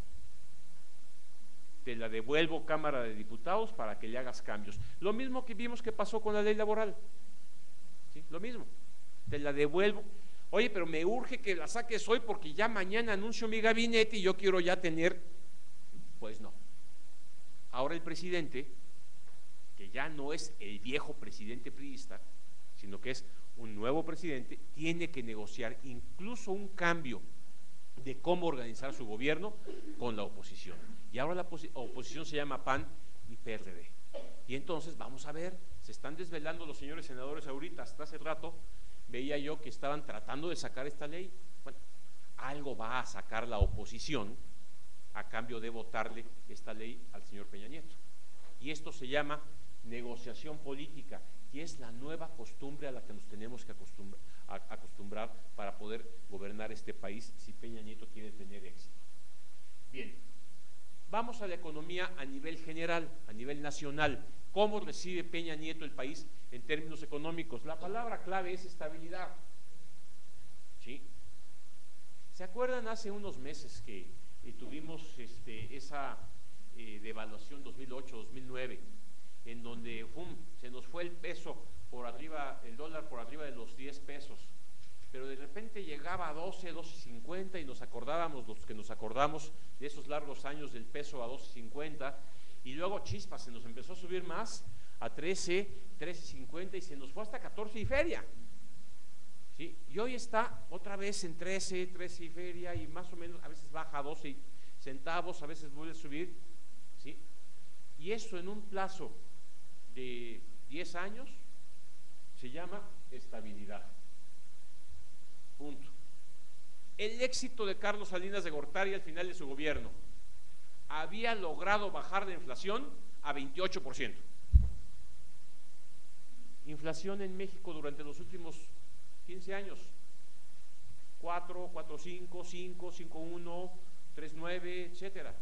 Te la devuelvo, Cámara de Diputados, para que le hagas cambios. Lo mismo que vimos que pasó con la ley laboral. ¿Sí? Lo mismo. Te la devuelvo. Oye, pero me urge que la saques hoy porque ya mañana anuncio mi gabinete y yo quiero ya tener. Pues no. Ahora el presidente, que ya no es el viejo presidente priista, sino que es un nuevo presidente, tiene que negociar incluso un cambio de cómo organizar su gobierno con la oposición. Y ahora la oposición se llama PAN y PRD. Y entonces vamos a ver, se están desvelando los señores senadores ahorita. Hasta hace rato veía yo que estaban tratando de sacar esta ley. Bueno, algo va a sacar la oposición a cambio de votarle esta ley al señor Peña Nieto. Y esto se llama negociación política, y es la nueva costumbre a la que nos tenemos que acostumbrar para poder gobernar este país si Peña Nieto quiere tener éxito. Bien, vamos a la economía a nivel general, a nivel nacional. ¿Cómo recibe Peña Nieto el país en términos económicos? La palabra clave es estabilidad. ¿Sí? ¿Se acuerdan hace unos meses que tuvimos esa devaluación 2008-2009? En donde se nos fue el peso por arriba, el dólar por arriba de los 10 pesos, pero de repente llegaba a 12, 12.50 y nos acordábamos, los que nos acordamos de esos largos años del peso a 12.50, y luego chispas, se nos empezó a subir más a 13, 13.50 y se nos fue hasta 14 y feria. ¿Sí? Y hoy está otra vez en 13, 13 y feria, y más o menos a veces baja a 12 centavos, a veces vuelve a subir. ¿Sí? Y eso en un plazo de 10 años se llama estabilidad. Punto. El éxito de Carlos Salinas de Gortari al final de su gobierno había logrado bajar la inflación a 28%. Inflación en México durante los últimos 15 años, 4, 4.5, 5, 5.1, 3.9, etcétera.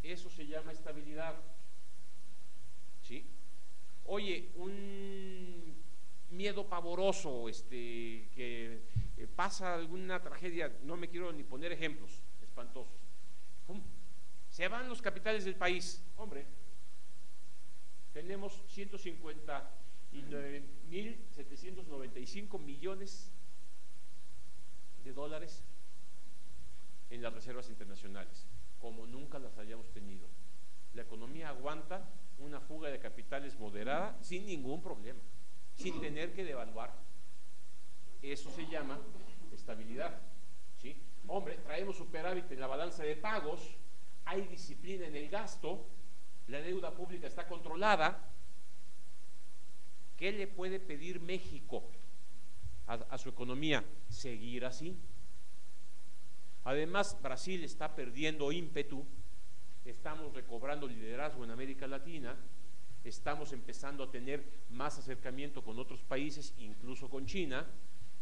Eso se llama estabilidad. ¿Sí? Oye, un miedo pavoroso, que pasa alguna tragedia, no me quiero ni poner ejemplos espantosos. ¡Pum! Se van los capitales del país. Hombre, tenemos 159.795 millones de dólares en las reservas internacionales, como nunca las hayamos tenido. La economía aguanta una fuga de capitales moderada sin ningún problema, sin tener que devaluar. Eso se llama estabilidad. ¿Sí? Hombre, traemos superávit en la balanza de pagos, hay disciplina en el gasto, la deuda pública está controlada. ¿Qué le puede pedir México a su economía? Seguir así. Además, Brasil está perdiendo ímpetu, estamos recobrando liderazgo en América Latina, estamos empezando a tener más acercamiento con otros países, incluso con China.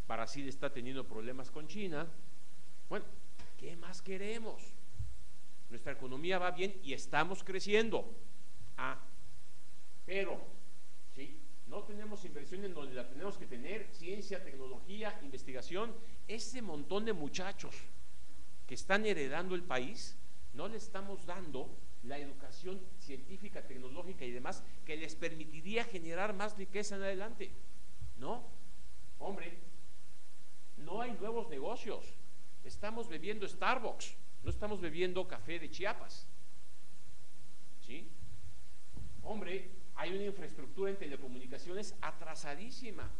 Brasil está teniendo problemas con China. Bueno, ¿qué más queremos? Nuestra economía va bien y estamos creciendo. Pero ¿sí? No tenemos inversión en donde la tenemos que tener, ciencia, tecnología, investigación. Ese montón de muchachos que están heredando el país, no le estamos dando la educación científica, tecnológica y demás que les permitiría generar más riqueza en adelante. No, hombre, no hay nuevos negocios. Estamos bebiendo Starbucks, no estamos bebiendo café de Chiapas. ¿Sí? Hombre, hay una infraestructura en telecomunicaciones atrasadísima.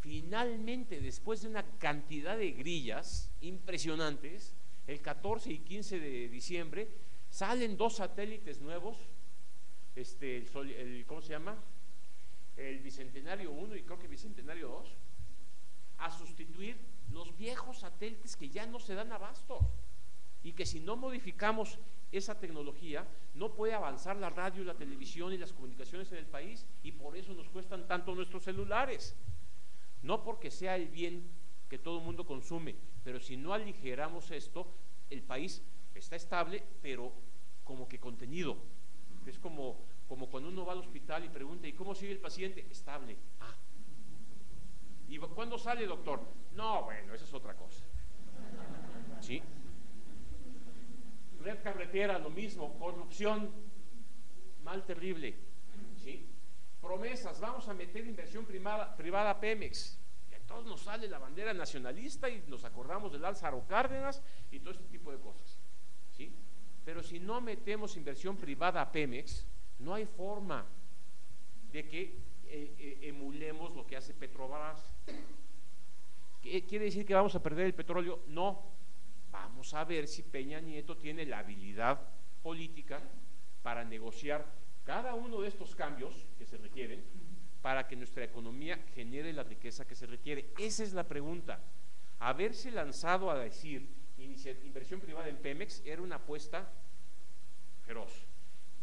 Finalmente, después de una cantidad de grillas impresionantes, el 14 y 15 de diciembre salen 2 satélites nuevos, ¿cómo se llama? El Bicentenario 1 y creo que Bicentenario 2, a sustituir los viejos satélites que ya no se dan abasto y que si no modificamos esa tecnología no puede avanzar la radio, la televisión y las comunicaciones en el país, y por eso nos cuestan tanto nuestros celulares. No porque sea el bien que todo el mundo consume, pero si no aligeramos esto, el país está estable, pero como que contenido. Es como cuando uno va al hospital y pregunta, ¿y cómo sigue el paciente? Estable. ¿Y cuándo sale, doctor? No, bueno, esa es otra cosa. ¿Sí? Red carretera, lo mismo, corrupción, mal terrible. ¿Sí? Promesas, vamos a meter inversión privada a Pemex. Y a todos nos sale la bandera nacionalista y nos acordamos de Lázaro Cárdenas y todo este tipo de cosas. ¿Sí? Pero si no metemos inversión privada a Pemex, no hay forma de que emulemos lo que hace Petrobras. ¿Quiere decir que vamos a perder el petróleo? No. Vamos a ver si Peña Nieto tiene la habilidad política para negociar cada uno de estos cambios que se requieren para que nuestra economía genere la riqueza que se requiere. Esa es la pregunta. Haberse lanzado a decir inversión privada en Pemex era una apuesta feroz.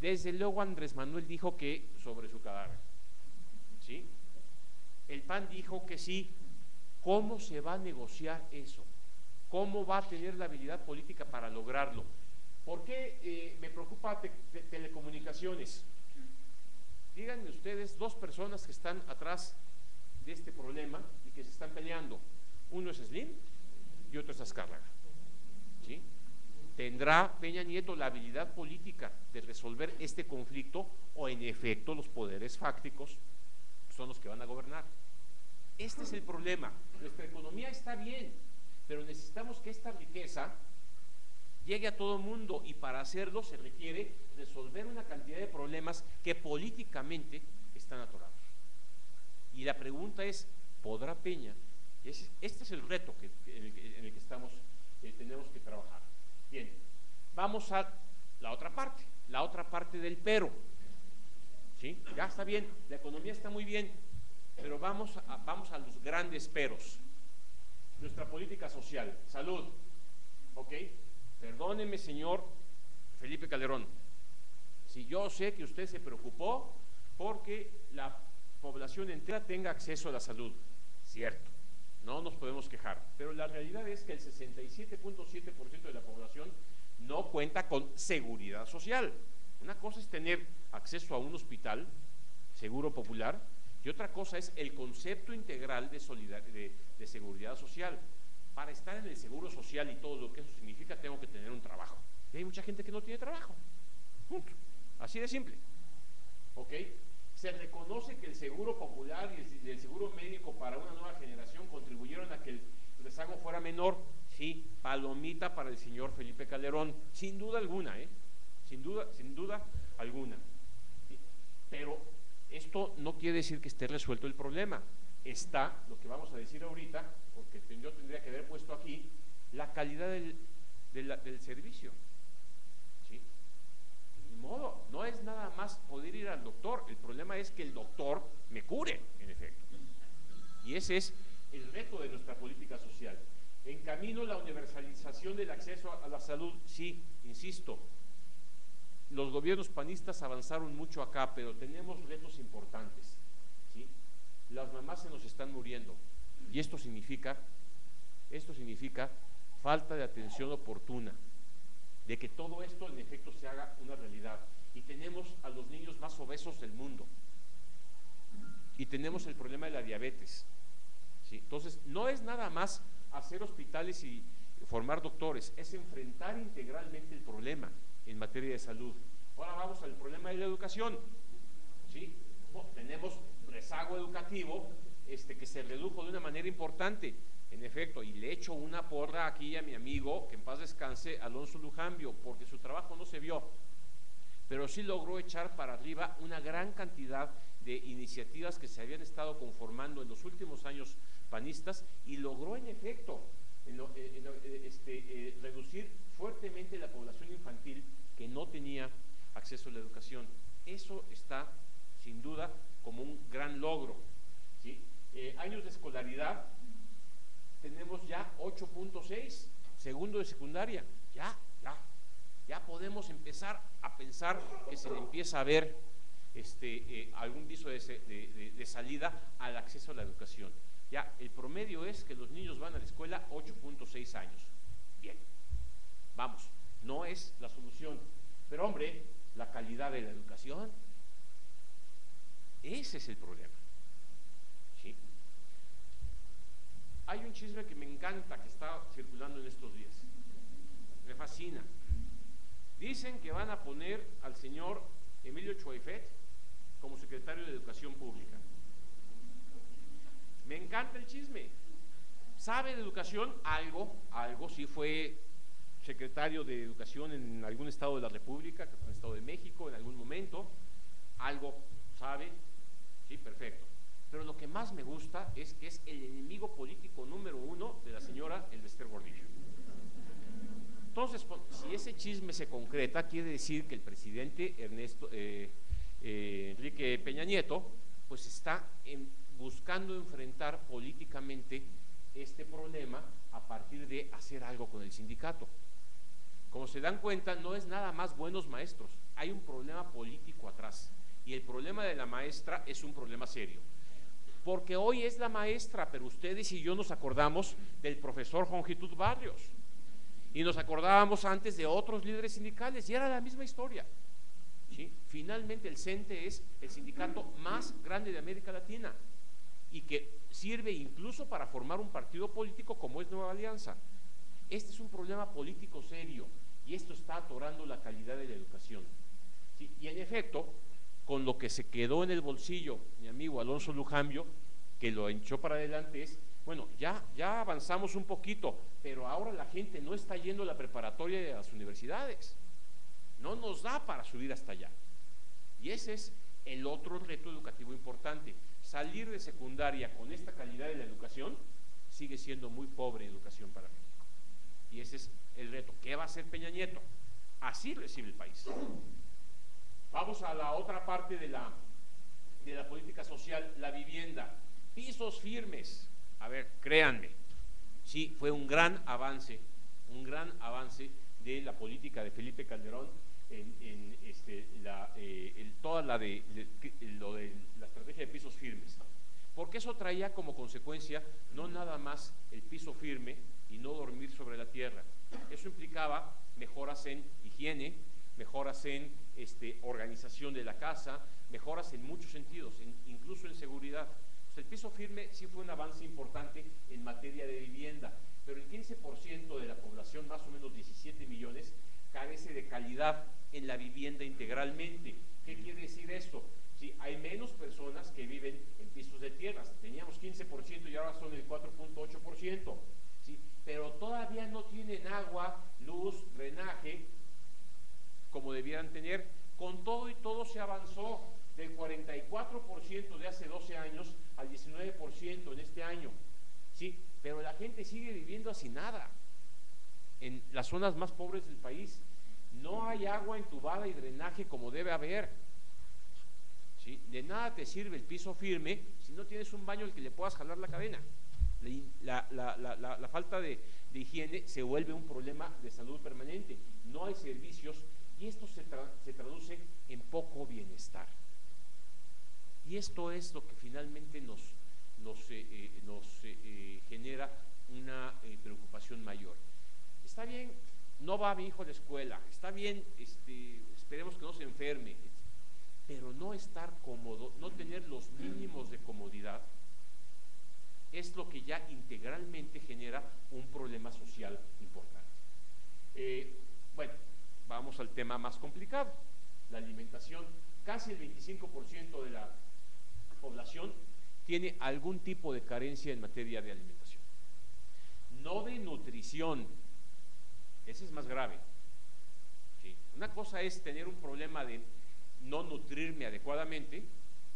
Desde luego Andrés Manuel dijo que sobre su cadáver. ¿Sí? El PAN dijo que sí. ¿Cómo se va a negociar eso? ¿Cómo va a tener la habilidad política para lograrlo? ¿Por qué me preocupa telecomunicaciones? Díganme ustedes 2 personas que están atrás de este problema y que se están peleando. Uno es Slim y otro es Azcárraga. ¿Sí? ¿Tendrá Peña Nieto la habilidad política de resolver este conflicto o en efecto los poderes fácticos son los que van a gobernar? Este es el problema. Nuestra economía está bien, pero necesitamos que esta riqueza llegue a todo el mundo, y para hacerlo se requiere resolver una cantidad de problemas que políticamente están atorados. Y la pregunta es, ¿podrá Peña? Este es el reto en el que estamos, tenemos que trabajar. Bien, vamos a la otra parte del pero. ¿Sí? Ya está bien, la economía está muy bien, pero vamos a los grandes peros. Nuestra política social, salud, ¿ok? Perdóneme, señor Felipe Calderón, si yo sé que usted se preocupó porque la población entera tenga acceso a la salud, cierto, no nos podemos quejar, pero la realidad es que el 67.7% de la población no cuenta con seguridad social. Una cosa es tener acceso a un hospital, seguro popular, y otra cosa es el concepto integral de seguridad social. Para estar en el seguro social y todo lo que eso significa, tengo que tener un trabajo. Y hay mucha gente que no tiene trabajo. Punto. Así de simple. ¿Ok? Se reconoce que el seguro popular y el seguro médico para una nueva generación contribuyeron a que el rezago fuera menor. Sí, palomita para el señor Felipe Calderón, sin duda alguna, sin duda alguna. ¿Sí? Pero esto no quiere decir que esté resuelto el problema. Está, lo que vamos a decir ahorita, porque yo tendría que haber puesto aquí, la calidad del servicio. ¿Sí? modo, no es nada más poder ir al doctor, el problema es que el doctor me cure, en efecto. Y ese es el reto de nuestra política social. En camino la universalización del acceso a la salud, sí, insisto, los gobiernos panistas avanzaron mucho acá, pero tenemos retos importantes, ¿sí? Las mamás se nos están muriendo, y esto significa falta de atención oportuna, de que todo esto en efecto se haga una realidad. Y tenemos a los niños más obesos del mundo, y tenemos el problema de la diabetes, ¿sí? Entonces, no es nada más hacer hospitales y formar doctores, es enfrentar integralmente el problema en materia de salud. Ahora vamos al problema de la educación, ¿sí? Tenemos rezago educativo que se redujo de una manera importante, en efecto, y le echo una porra aquí a mi amigo, que en paz descanse, Alonso Lujambio, porque su trabajo no se vio, pero sí logró echar para arriba una gran cantidad de iniciativas que se habían estado conformando en los últimos años panistas, y logró en efecto reducir fuertemente la población infantil que no tenía acceso a la educación. Eso está sin duda como un gran logro, ¿sí? Años de escolaridad, tenemos ya 8.6, segundo de secundaria, ya podemos empezar a pensar que se le empieza a ver algún viso de salida al acceso a la educación. Ya el promedio es que los niños van a la escuela 8.6 años. Bien, vamos, no es la solución, pero hombre, la calidad de la educación, ese es el problema, ¿sí? Hay un chisme que me encanta que está circulando en estos días, me fascina. Dicen que van a poner al señor Emilio Chuaifet como secretario de Educación Pública. Me encanta el chisme. ¿Sabe de educación? Algo, sí fue secretario de Educación en algún estado de la República, en el Estado de México, en algún momento, algo sabe, sí, perfecto. Pero lo que más me gusta es que es el enemigo político número 1 de la señora Elvester Gordillo. Entonces, si ese chisme se concreta, quiere decir que el presidente Enrique Peña Nieto, pues está buscando enfrentar políticamente este problema a partir de hacer algo con el sindicato. Como se dan cuenta, no es nada más buenos maestros, hay un problema político atrás, y el problema de la maestra es un problema serio, porque hoy es la maestra, pero ustedes y yo nos acordamos del profesor Jongitud Barrios, y nos acordábamos antes de otros líderes sindicales, y era la misma historia, ¿sí? Finalmente el CENTE es el sindicato más grande de América Latina, y que sirve incluso para formar un partido político como es Nueva Alianza. Este es un problema político serio, y esto está atorando la calidad de la educación, ¿sí? Y en efecto, con lo que se quedó en el bolsillo mi amigo Alonso Lujambio, que lo echó para adelante, es, bueno, ya avanzamos un poquito, pero ahora la gente no está yendo a la preparatoria de las universidades, no nos da para subir hasta allá. Y ese es el otro reto educativo importante. Salir de secundaria con esta calidad de la educación sigue siendo muy pobre educación para México. Y ese es el reto. ¿Qué va a hacer Peña Nieto? Así recibe el país. Vamos a la otra parte de la política social, la vivienda. Pisos firmes. A ver, créanme, sí, fue un gran avance de la política de Felipe Calderón en lo de la estrategia de pisos firmes, porque eso traía como consecuencia no nada más el piso firme y no dormir sobre la tierra, eso implicaba mejoras en higiene, mejoras en organización de la casa, mejoras en muchos sentidos, incluso en seguridad. Pues el piso firme sí fue un avance importante en materia de vivienda, pero el 15% de la población, más o menos 17 millones, carece de calidad en la vivienda integralmente. ¿Qué quiere decir esto? Sí, hay menos personas que viven en pisos de tierras, teníamos 15% y ahora son el 4.8%, ¿sí? Pero todavía no tienen agua, luz, drenaje, como debieran tener. Con todo y todo se avanzó del 44% de hace 12 años al 19% en este año, ¿sí? Pero la gente sigue viviendo hacinada en las zonas más pobres del país. no hay agua entubada y drenaje como debe haber. ¿Sí? De nada te sirve el piso firme si no tienes un baño al que le puedas jalar la cadena. La falta de higiene se vuelve un problema de salud permanente. No hay servicios y esto se traduce en poco bienestar. Y esto es lo que finalmente nos genera una preocupación mayor. Está bien, no va mi hijo a la escuela, está bien, esperemos que no se enferme, pero no estar cómodo, no tener los mínimos de comodidad, es lo que ya integralmente genera un problema social importante. Bueno, vamos al tema más complicado, la alimentación. Casi el 25% de la población tiene algún tipo de carencia en materia de alimentación. No de nutrición, ese es más grave. ¿Sí? Una cosa es tener un problema de no nutrirme adecuadamente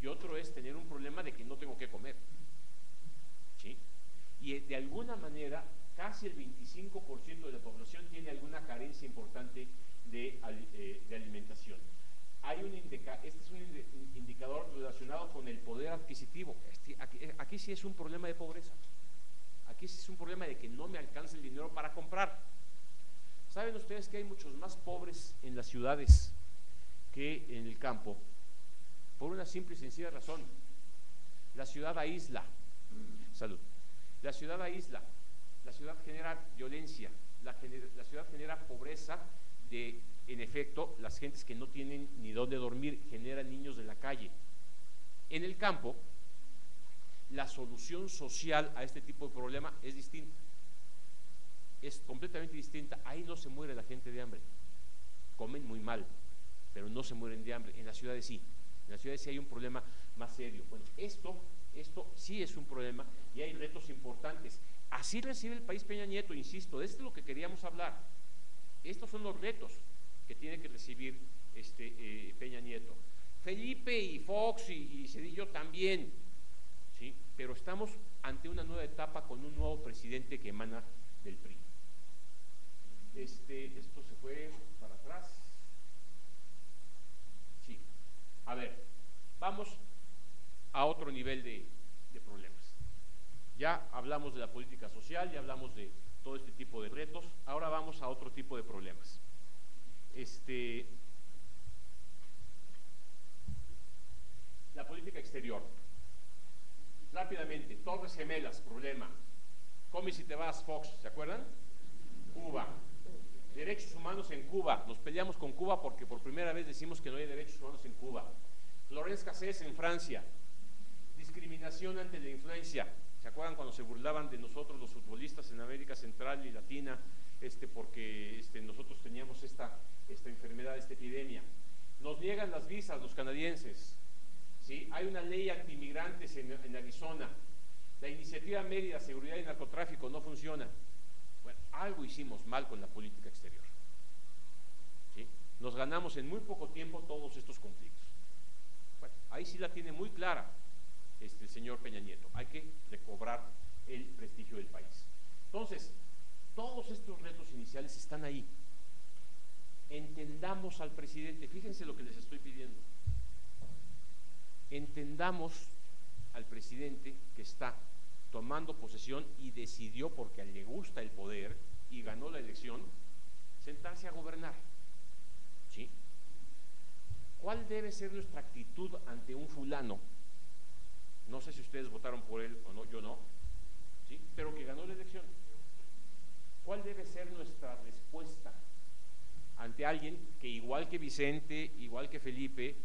y otro es tener un problema de que no tengo que comer. ¿Sí? Y de alguna manera casi el 25% de la población tiene alguna carencia importante de alimentación. Este es un indicador relacionado con el poder adquisitivo. Aquí sí es un problema de pobreza. Aquí sí es un problema de que no me alcanza el dinero para comprar. ¿Saben ustedes que hay muchos más pobres en las ciudades que en el campo? Por una simple y sencilla razón. La ciudad aísla. Salud. La ciudad aísla. La ciudad genera violencia. La ciudad genera pobreza en efecto, las gentes que no tienen ni dónde dormir generan niños de la calle. En el campo, la solución social a este tipo de problema es distinta. Es completamente distinta. Ahí no se muere la gente de hambre. Comen muy mal, pero no se mueren de hambre. En las ciudades sí. En las ciudades sí hay un problema más serio. Bueno, esto sí es un problema y hay retos importantes. Así recibe el país Peña Nieto, insisto, de esto es lo que queríamos hablar. Estos son los retos que tiene que recibir Peña Nieto. Felipe y Fox y Zedillo también, ¿sí? Pero estamos ante una nueva etapa con un nuevo presidente que emana del PRI. Esto se fue para atrás. Sí. A ver, vamos a otro nivel de problemas. Ya hablamos de la política social, ya hablamos de todo este tipo de retos, ahora vamos a otro tipo de problemas. La política exterior. Rápidamente, Torres Gemelas, problema. Come si te vas, Fox, ¿se acuerdan? Cuba. Derechos humanos en Cuba. Nos peleamos con Cuba porque por primera vez decimos que no hay derechos humanos en Cuba. Florence Cassés en Francia. Discriminación ante la influencia. ¿Se acuerdan cuando se burlaban de nosotros los futbolistas en América Central y Latina porque nosotros teníamos esta enfermedad, esta epidemia? Nos niegan las visas los canadienses, ¿sí? Hay una ley antimigrantes en Arizona. La iniciativa Mérida, seguridad y narcotráfico no funciona. Bueno, algo hicimos mal con la política exterior, ¿sí? Nos ganamos en muy poco tiempo todos estos conflictos. Bueno, ahí sí la tiene muy clara el señor Peña Nieto. Hay que recobrar el prestigio del país. Entonces, todos estos retos iniciales están ahí. Entendamos al presidente. Fíjense lo que les estoy pidiendo. Entendamos al presidente que está tomando posesión y decidió, porque a él le gusta el poder y ganó la elección, sentarse a gobernar. ¿Sí? ¿Cuál debe ser nuestra actitud ante un fulano? No sé si ustedes votaron por él o no, yo no, ¿sí? Pero que ganó la elección. ¿Cuál debe ser nuestra respuesta ante alguien que, igual que Vicente, igual que Felipe,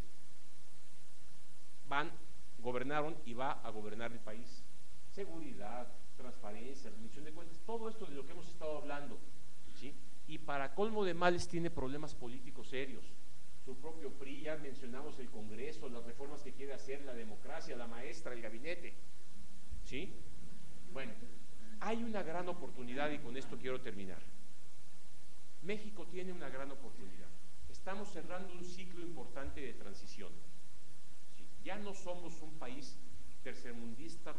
gobernaron y va a gobernar el país? Seguridad, transparencia, rendición de cuentas, todo esto de lo que hemos estado hablando, ¿sí? Y para colmo de males tiene problemas políticos serios. Su propio PRI, ya mencionamos el Congreso, las reformas que quiere hacer, la democracia, la maestra, el gabinete, ¿sí? Bueno, hay una gran oportunidad y con esto quiero terminar. México tiene una gran oportunidad. Estamos cerrando un ciclo importante de transición, ¿sí? Ya no somos un país tercermundista,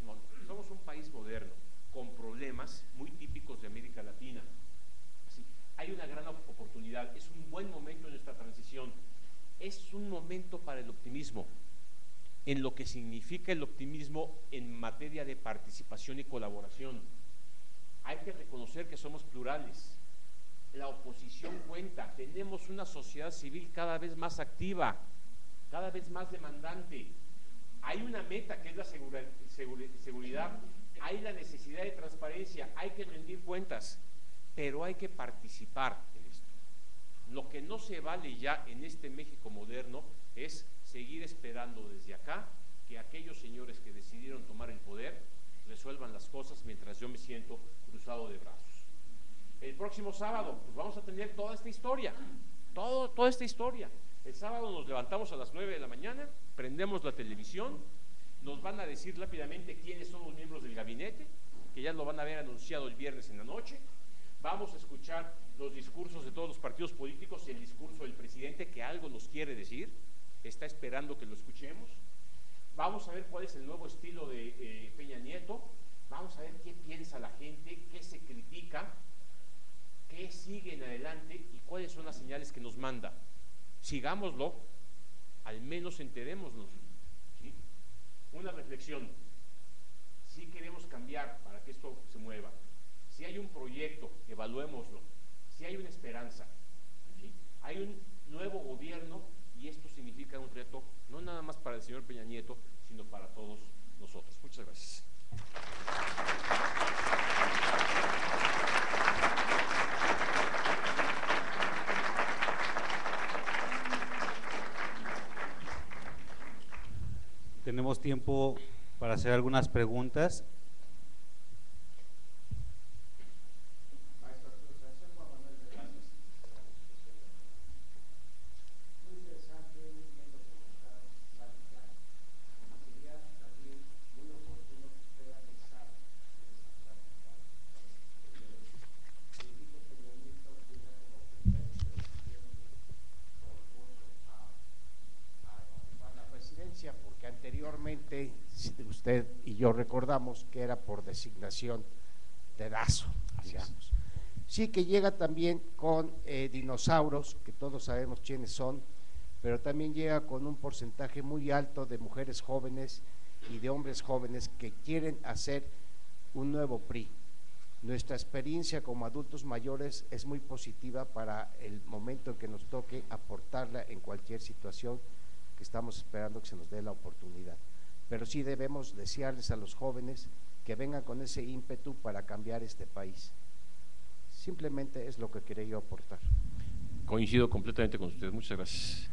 no, somos un país moderno, con problemas muy típicos de América Latina. ¿Sí? Hay una gran oportunidad, es un momento para el optimismo, en lo que significa el optimismo en materia de participación y colaboración. Hay que reconocer que somos plurales, la oposición cuenta, tenemos una sociedad civil cada vez más activa, cada vez más demandante. Hay una meta que es la seguridad, hay la necesidad de transparencia, hay que rendir cuentas, pero hay que participar en esto. Lo que no se vale ya en este México moderno es seguir esperando desde acá que aquellos señores que decidieron tomar el poder resuelvan las cosas mientras yo me siento cruzado de brazos. El próximo sábado pues vamos a tener toda esta historia, toda esta historia. El sábado nos levantamos a las 9 de la mañana, prendemos la televisión, nos van a decir rápidamente quiénes son los miembros del gabinete, que ya lo van a ver anunciado el viernes en la noche. Vamos a escuchar los discursos de todos los partidos políticos y el discurso del presidente, que algo nos quiere decir, está esperando que lo escuchemos. Vamos a ver cuál es el nuevo estilo de Peña Nieto, vamos a ver qué piensa la gente, qué se critica, qué sigue en adelante y cuáles son las señales que nos manda. Sigámoslo, al menos enterémonos, ¿sí? Una reflexión: si queremos cambiar para que esto se mueva, si hay un proyecto, evaluémoslo, si hay una esperanza, ¿sí? Hay un nuevo gobierno y esto significa un reto no nada más para el señor Peña Nieto, sino para todos nosotros. Muchas gracias. Tenemos tiempo para hacer algunas preguntas. Porque anteriormente usted y yo recordamos que era por designación de Dazo, digamos. Sí, que llega también con dinosaurios, que todos sabemos quiénes son, pero también llega con un porcentaje muy alto de mujeres jóvenes y de hombres jóvenes que quieren hacer un nuevo PRI. Nuestra experiencia como adultos mayores es muy positiva para el momento en que nos toque aportarla en cualquier situación que estamos esperando que se nos dé la oportunidad. Pero sí debemos desearles a los jóvenes que vengan con ese ímpetu para cambiar este país. Simplemente es lo que quería yo aportar. Coincido completamente con usted, muchas gracias.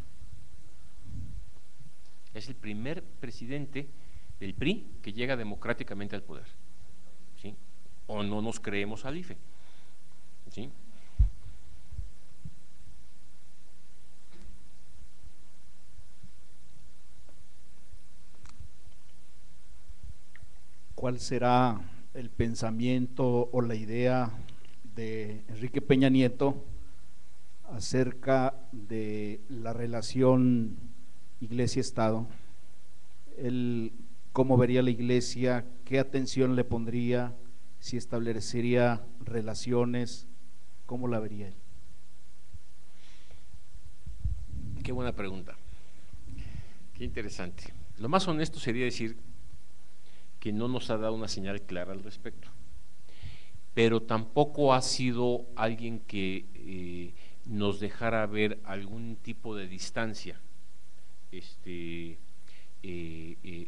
Es el primer presidente del PRI que llega democráticamente al poder, ¿sí? O no nos creemos al IFE, ¿sí? ¿Cuál será el pensamiento o la idea de Enrique Peña Nieto acerca de la relación Iglesia-Estado? Él, ¿cómo vería la Iglesia? ¿Qué atención le pondría? ¿Si establecería relaciones? ¿Cómo la vería él? Qué buena pregunta, qué interesante. Lo más honesto sería decir que no nos ha dado una señal clara al respecto, pero tampoco ha sido alguien que nos dejara ver algún tipo de distancia,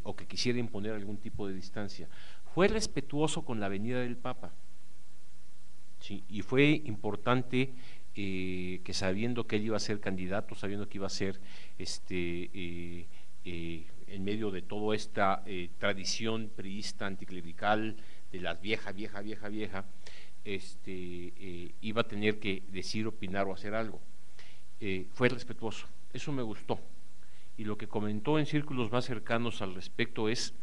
o que quisiera imponer algún tipo de distancia. Fue respetuoso con la venida del Papa, ¿sí? Y fue importante que sabiendo que él iba a ser candidato, sabiendo que iba a ser en medio de toda esta tradición priista anticlerical de la vieja, iba a tener que decir, opinar o hacer algo. Fue respetuoso, eso me gustó. Y lo que comentó en círculos más cercanos al respecto es: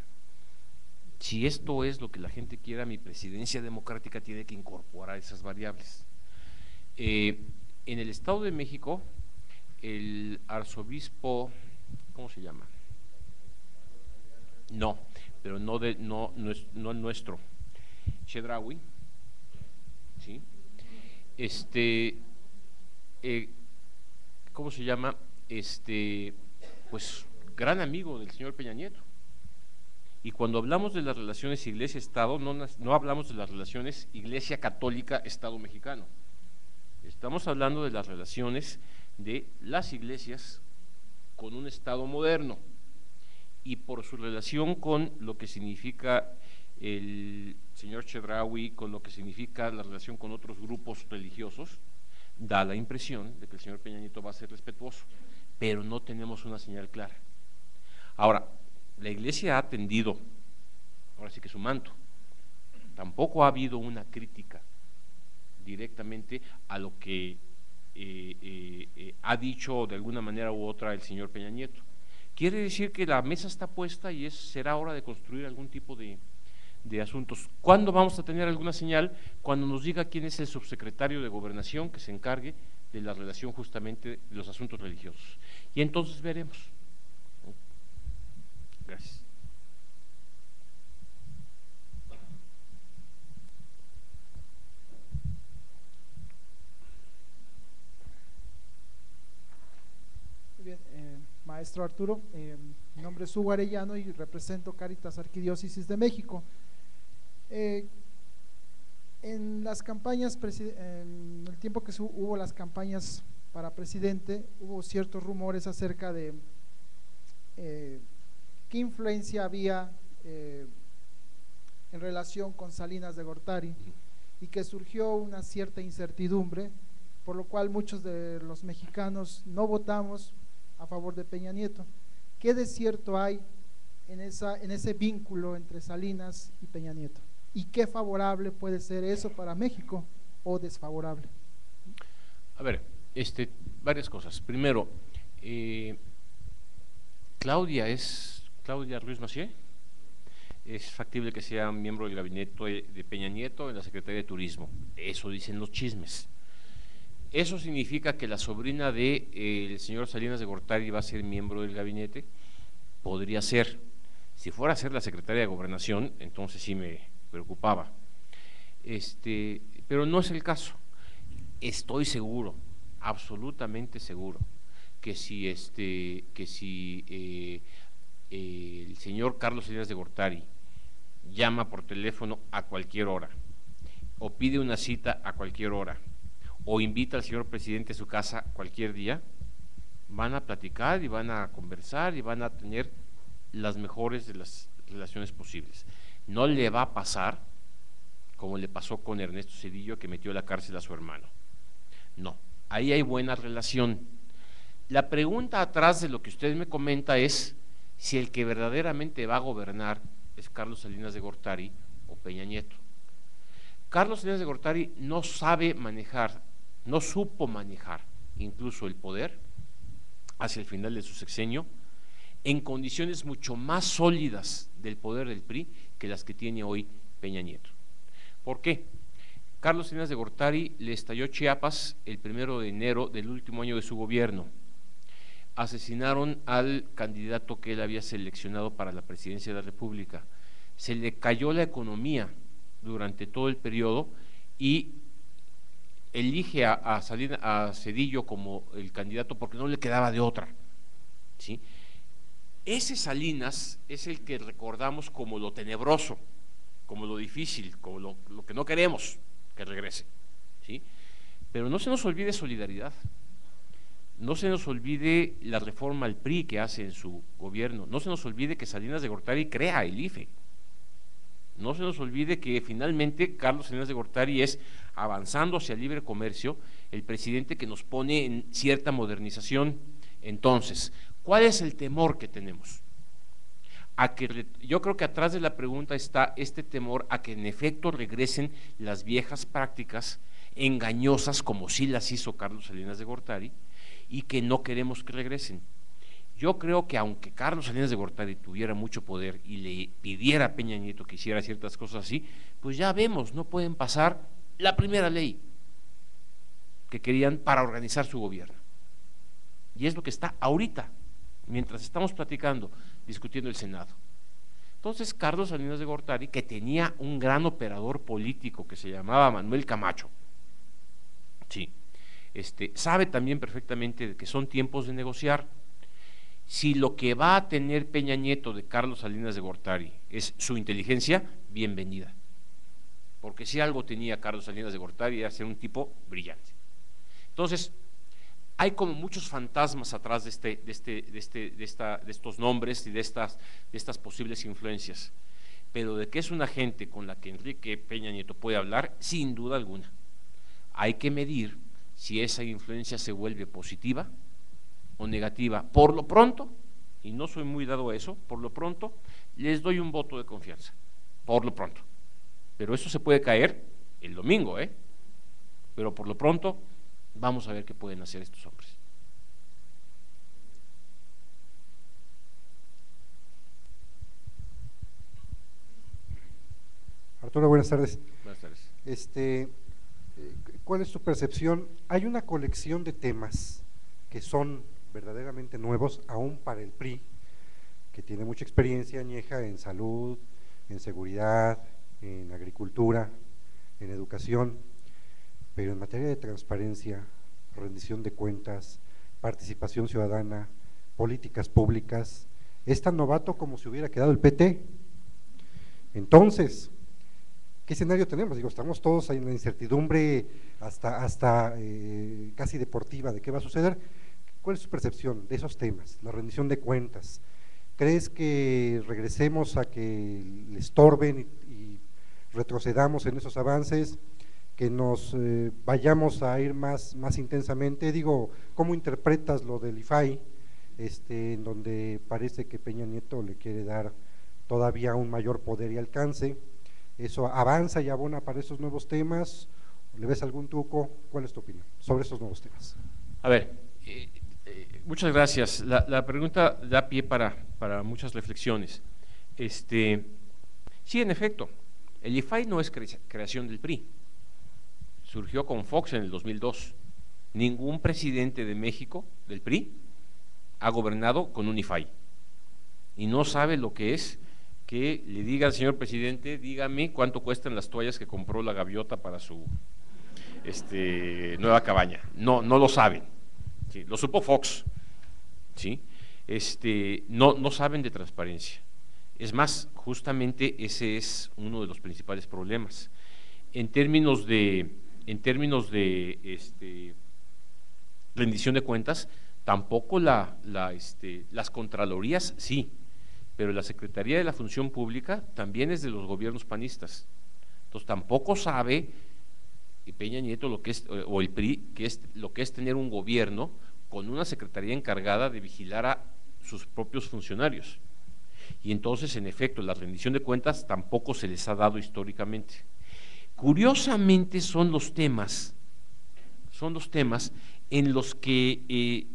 si esto es lo que la gente quiera, mi presidencia democrática tiene que incorporar esas variables. En el Estado de México, el arzobispo, ¿cómo se llama? No, pero no el nuestro, Chedraui, ¿sí? ¿Cómo se llama? pues, gran amigo del señor Peña Nieto. Y cuando hablamos de las relaciones Iglesia-Estado, no hablamos de las relaciones Iglesia Católica-Estado mexicano. Estamos hablando de las relaciones de las iglesias con un Estado moderno, y por su relación con lo que significa el señor Chedraui, con lo que significa la relación con otros grupos religiosos, da la impresión de que el señor Peña Nieto va a ser respetuoso, pero no tenemos una señal clara. Ahora, la Iglesia ha tendido, ahora sí que su manto, tampoco ha habido una crítica directamente a lo que ha dicho de alguna manera u otra el señor Peña Nieto. Quiere decir que la mesa está puesta y será hora de construir algún tipo de asuntos. ¿Cuándo vamos a tener alguna señal? Cuando nos diga quién es el subsecretario de Gobernación que se encargue de la relación justamente de los asuntos religiosos. Y entonces veremos. Gracias. Bien, maestro Arturo, mi nombre es Hugo Arellano y represento Cáritas Arquidiócesis de México. En las campañas, en el tiempo que hubo las campañas para presidente, hubo ciertos rumores acerca de qué influencia había en relación con Salinas de Gortari, y que surgió una cierta incertidumbre, por lo cual muchos de los mexicanos no votamos a favor de Peña Nieto. ¿Qué de cierto hay en ese vínculo entre Salinas y Peña Nieto? ¿Y qué favorable puede ser eso para México o desfavorable? A ver, varias cosas. Primero, Claudia Ruiz Massieu, es factible que sea miembro del gabinete de Peña Nieto en la Secretaría de Turismo. Eso dicen los chismes. ¿Eso significa que la sobrina del señor Salinas de Gortari va a ser miembro del gabinete? Podría ser. Si fuera a ser la secretaria de Gobernación, entonces sí me preocupaba. Pero no es el caso. Estoy seguro, absolutamente seguro, que si el señor Carlos Salinas de Gortari llama por teléfono a cualquier hora, o pide una cita a cualquier hora, o invita al señor presidente a su casa cualquier día, van a platicar y van a conversar y van a tener las mejores de las relaciones posibles. No le va a pasar como le pasó con Ernesto Zedillo, que metió a la cárcel a su hermano. No, ahí hay buena relación. La pregunta atrás de lo que usted me comenta es si el que verdaderamente va a gobernar es Carlos Salinas de Gortari o Peña Nieto. Carlos Salinas de Gortari no sabe manejar, no supo manejar incluso el poder hacia el final de su sexenio en condiciones mucho más sólidas del poder del PRI que las que tiene hoy Peña Nieto. ¿Por qué? Carlos Salinas de Gortari le estalló Chiapas el 1 de enero del último año de su gobierno. Asesinaron al candidato que él había seleccionado para la presidencia de la República. Se le cayó la economía durante todo el periodo y elige a Zedillo como el candidato porque no le quedaba de otra, ¿sí? Ese Salinas es el que recordamos como lo tenebroso, como lo difícil, como lo que no queremos que regrese, ¿sí? Pero no se nos olvide solidaridad, no se nos olvide la reforma al PRI que hace en su gobierno, no se nos olvide que Salinas de Gortari crea el IFE, no se nos olvide que finalmente Carlos Salinas de Gortari es, avanzando hacia el libre comercio, el presidente que nos pone en cierta modernización. Entonces, ¿cuál es el temor que tenemos? Yo creo que atrás de la pregunta está este temor a que en efecto regresen las viejas prácticas engañosas, como sí las hizo Carlos Salinas de Gortari, y que no queremos que regresen. Yo creo que aunque Carlos Salinas de Gortari tuviera mucho poder y le pidiera a Peña Nieto que hiciera ciertas cosas así, pues ya vemos, no pueden pasar la primera ley que querían para organizar su gobierno. Y es lo que está ahorita, mientras estamos platicando, discutiendo el Senado. Entonces Carlos Salinas de Gortari, que tenía un gran operador político que se llamaba Manuel Camacho, sí, sabe también perfectamente que son tiempos de negociar, Si lo que va a tener Peña Nieto de Carlos Salinas de Gortari es su inteligencia, bienvenida. Porque si algo tenía Carlos Salinas de Gortari era ser un tipo brillante. Entonces, hay como muchos fantasmas atrás de estos nombres y de estas posibles influencias, pero de que es una gente con la que Enrique Peña Nieto puede hablar, sin duda alguna. Hay que medir si esa influencia se vuelve positiva o negativa. Por lo pronto, y no soy muy dado a eso, por lo pronto les doy un voto de confianza, por lo pronto. Pero eso se puede caer el domingo, pero por lo pronto vamos a ver qué pueden hacer estos hombres. Arturo, buenas tardes. Buenas tardes. ¿Cuál es tu percepción? Hay una colección de temas que son verdaderamente nuevos, aún para el PRI, que tiene mucha experiencia añeja en salud, en seguridad, en agricultura, en educación, pero en materia de transparencia, rendición de cuentas, participación ciudadana, políticas públicas, es tan novato como si hubiera quedado el PT. Entonces, ¿qué escenario tenemos? Digo, estamos todos en la incertidumbre hasta casi deportiva de qué va a suceder. ¿Cuál es su percepción de esos temas? La rendición de cuentas. ¿Crees que regresemos a que le estorben y retrocedamos en esos avances? ¿Que nos vayamos a ir más intensamente? Digo, ¿cómo interpretas lo del IFAI, en donde parece que Peña Nieto le quiere dar todavía un mayor poder y alcance? ¿Eso avanza y abona para esos nuevos temas? ¿Le ves algún truco? ¿Cuál es tu opinión sobre esos nuevos temas? A ver, muchas gracias. La pregunta da pie para muchas reflexiones. Sí, en efecto, el IFAI no es creación del PRI. Surgió con Fox en el 2002. Ningún presidente de México, del PRI, ha gobernado con un IFAI. Y no sabe lo que es que le diga al señor presidente, dígame cuánto cuestan las toallas que compró la gaviota para su nueva cabaña. No lo saben. ¿Sí? Lo supo Fox. ¿Sí? No saben de transparencia. Es más, justamente ese es uno de los principales problemas. En términos de rendición de cuentas, tampoco las contralorías sí, pero la Secretaría de la Función Pública también es de los gobiernos panistas. Entonces tampoco sabe Peña Nieto lo que es, o el PRI, lo que es tener un gobierno con una secretaría encargada de vigilar a sus propios funcionarios. Y entonces, en efecto, la rendición de cuentas tampoco se les ha dado históricamente. Curiosamente son los temas en los que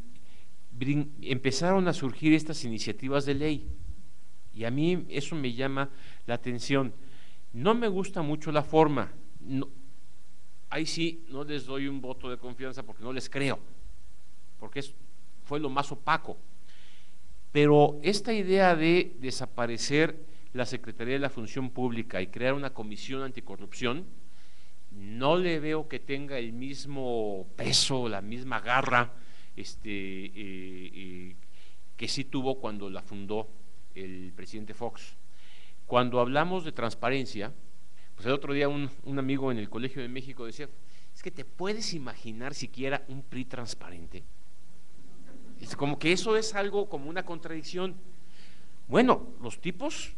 empezaron a surgir estas iniciativas de ley, y a mí eso me llama la atención. No me gusta mucho la forma, ahí sí no les doy un voto de confianza porque no les creo, porque fue lo más opaco, pero esta idea de desaparecer la Secretaría de la Función Pública y crear una comisión anticorrupción, no le veo que tenga el mismo peso, la misma garra que sí tuvo cuando la fundó el presidente Fox. Cuando hablamos de transparencia, pues el otro día un amigo en el Colegio de México decía, es que te puedes imaginar siquiera un PRI transparente. Es como que eso es algo como una contradicción. Bueno, los tipos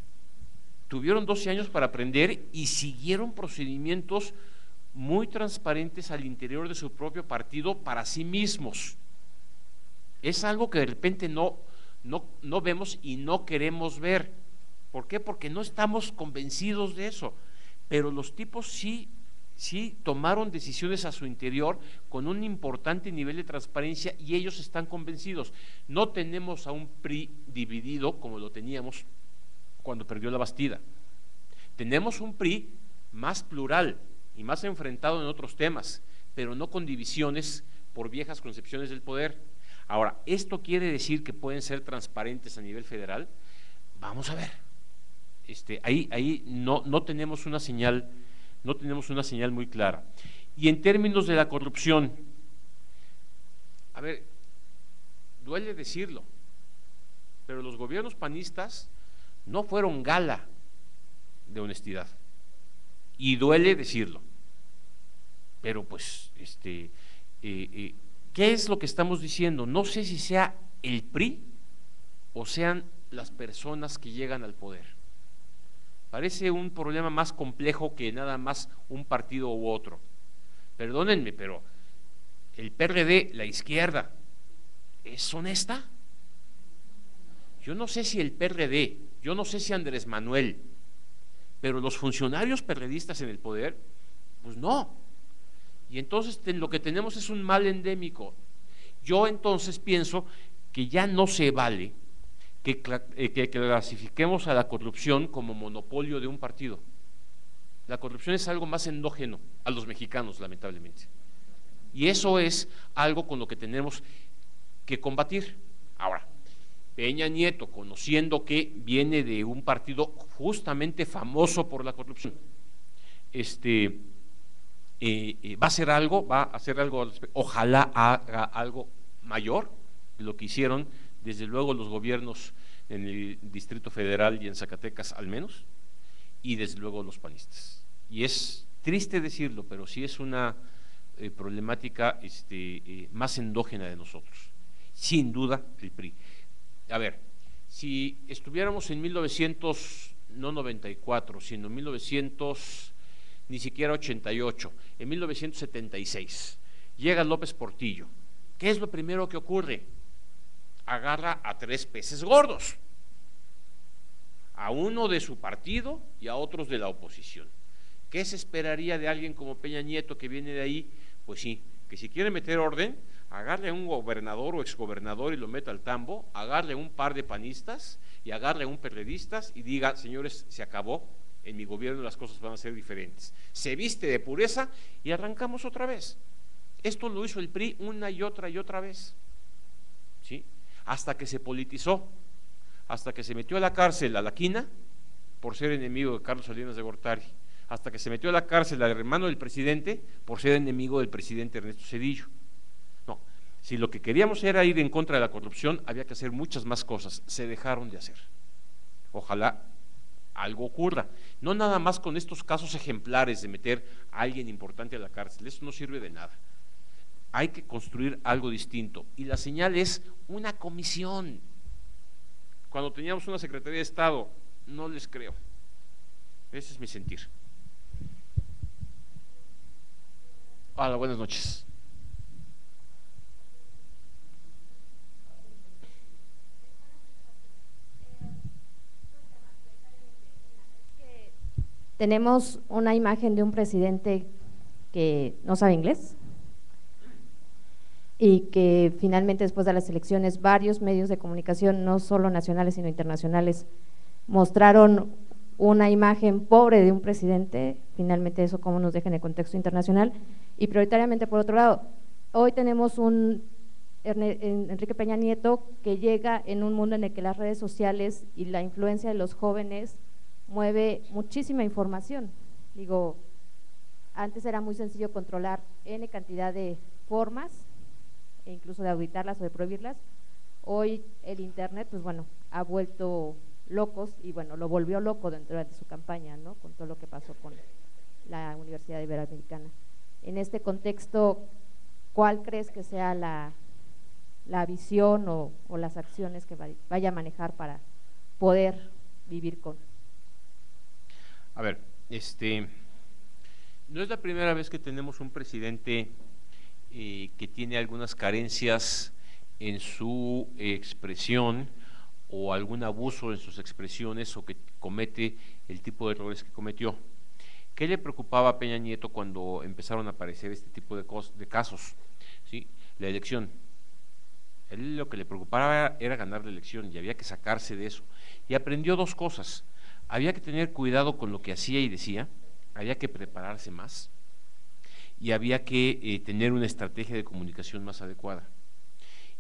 tuvieron 12 años para aprender y siguieron procedimientos muy transparentes al interior de su propio partido para sí mismos. Es algo que de repente no vemos y no queremos ver. ¿Por qué? Porque no estamos convencidos de eso. Pero los tipos sí tomaron decisiones a su interior con un importante nivel de transparencia y ellos están convencidos. No tenemos a un PRI dividido como lo teníamos cuando perdió la Bastida. Tenemos un PRI más plural y más enfrentado en otros temas, pero no con divisiones por viejas concepciones del poder. Ahora, ¿esto quiere decir que pueden ser transparentes a nivel federal? Vamos a ver. Ahí no tenemos una señal, muy clara. Y en términos de la corrupción, a ver, duele decirlo, pero los gobiernos panistas no fueron gala de honestidad. Y duele decirlo. Pero pues, ¿qué es lo que estamos diciendo? No sé si sea el PRI o sean las personas que llegan al poder. Parece un problema más complejo que nada más un partido u otro. Perdónenme, pero el PRD, la izquierda, ¿es honesta? Yo no sé si el PRD, yo no sé si Andrés Manuel, pero los funcionarios perredistas en el poder, pues no. Y entonces lo que tenemos es un mal endémico. Yo entonces pienso que ya no se vale que clasifiquemos a la corrupción como monopolio de un partido. La corrupción es algo más endógeno a los mexicanos, lamentablemente. Y eso es algo con lo que tenemos que combatir. Ahora, Peña Nieto, conociendo que viene de un partido justamente famoso por la corrupción, va a hacer algo, ojalá haga algo mayor de lo que hicieron, desde luego los gobiernos en el Distrito Federal y en Zacatecas al menos, y desde luego los panistas. Y es triste decirlo, pero sí es una problemática más endógena de nosotros, sin duda el PRI. A ver, si estuviéramos en 1994, sino en 1900, ni siquiera 88, en 1976, llega López Portillo, ¿qué es lo primero que ocurre? Agarra a 3 peces gordos, a uno de su partido y a otros de la oposición. ¿Qué se esperaría de alguien como Peña Nieto que viene de ahí? Pues sí, que si quiere meter orden, agarre a un gobernador o exgobernador y lo meta al tambo, agarre a un par de panistas y agarre a un perredistas y diga, señores, se acabó, en mi gobierno las cosas van a ser diferentes. Se viste de pureza y arrancamos otra vez. Esto lo hizo el PRI una y otra vez, ¿sí? Hasta que se politizó, hasta que se metió a la cárcel a la Quina por ser enemigo de Carlos Salinas de Gortari, hasta que se metió a la cárcel al hermano del presidente por ser enemigo del presidente Ernesto Zedillo. No, si lo que queríamos era ir en contra de la corrupción, había que hacer muchas más cosas, se dejaron de hacer. Ojalá algo ocurra, no nada más con estos casos ejemplares de meter a alguien importante a la cárcel, eso no sirve de nada. Hay que construir algo distinto y la señal es una comisión. Cuando teníamos una Secretaría de Estado, no les creo. Ese es mi sentir. Hola, buenas noches. Tenemos una imagen de un presidente que no sabe inglés y que finalmente después de las elecciones varios medios de comunicación, no solo nacionales sino internacionales, mostraron una imagen pobre de un presidente, finalmente eso cómo nos deja en el contexto internacional. Y prioritariamente, por otro lado, hoy tenemos un Enrique Peña Nieto que llega en un mundo en el que las redes sociales y la influencia de los jóvenes mueve muchísima información. Digo, antes era muy sencillo controlar N cantidad de formas e incluso de auditarlas o de prohibirlas. Hoy el internet, pues bueno, ha vuelto locos y bueno, lo volvió loco dentro de su campaña, ¿no? Con todo lo que pasó con la Universidad Iberoamericana. En este contexto, ¿cuál crees que sea la visión o las acciones que vaya a manejar para poder vivir con? A ver, no es la primera vez que tenemos un presidente que tiene algunas carencias en su expresión o algún abuso en sus expresiones o que comete el tipo de errores que cometió. ¿Qué le preocupaba a Peña Nieto cuando empezaron a aparecer este tipo de casos? ¿Sí? La elección. Él lo que le preocupaba era ganar la elección y había que sacarse de eso. Y aprendió 2 cosas. Había que tener cuidado con lo que hacía y decía, había que prepararse más y había que tener una estrategia de comunicación más adecuada.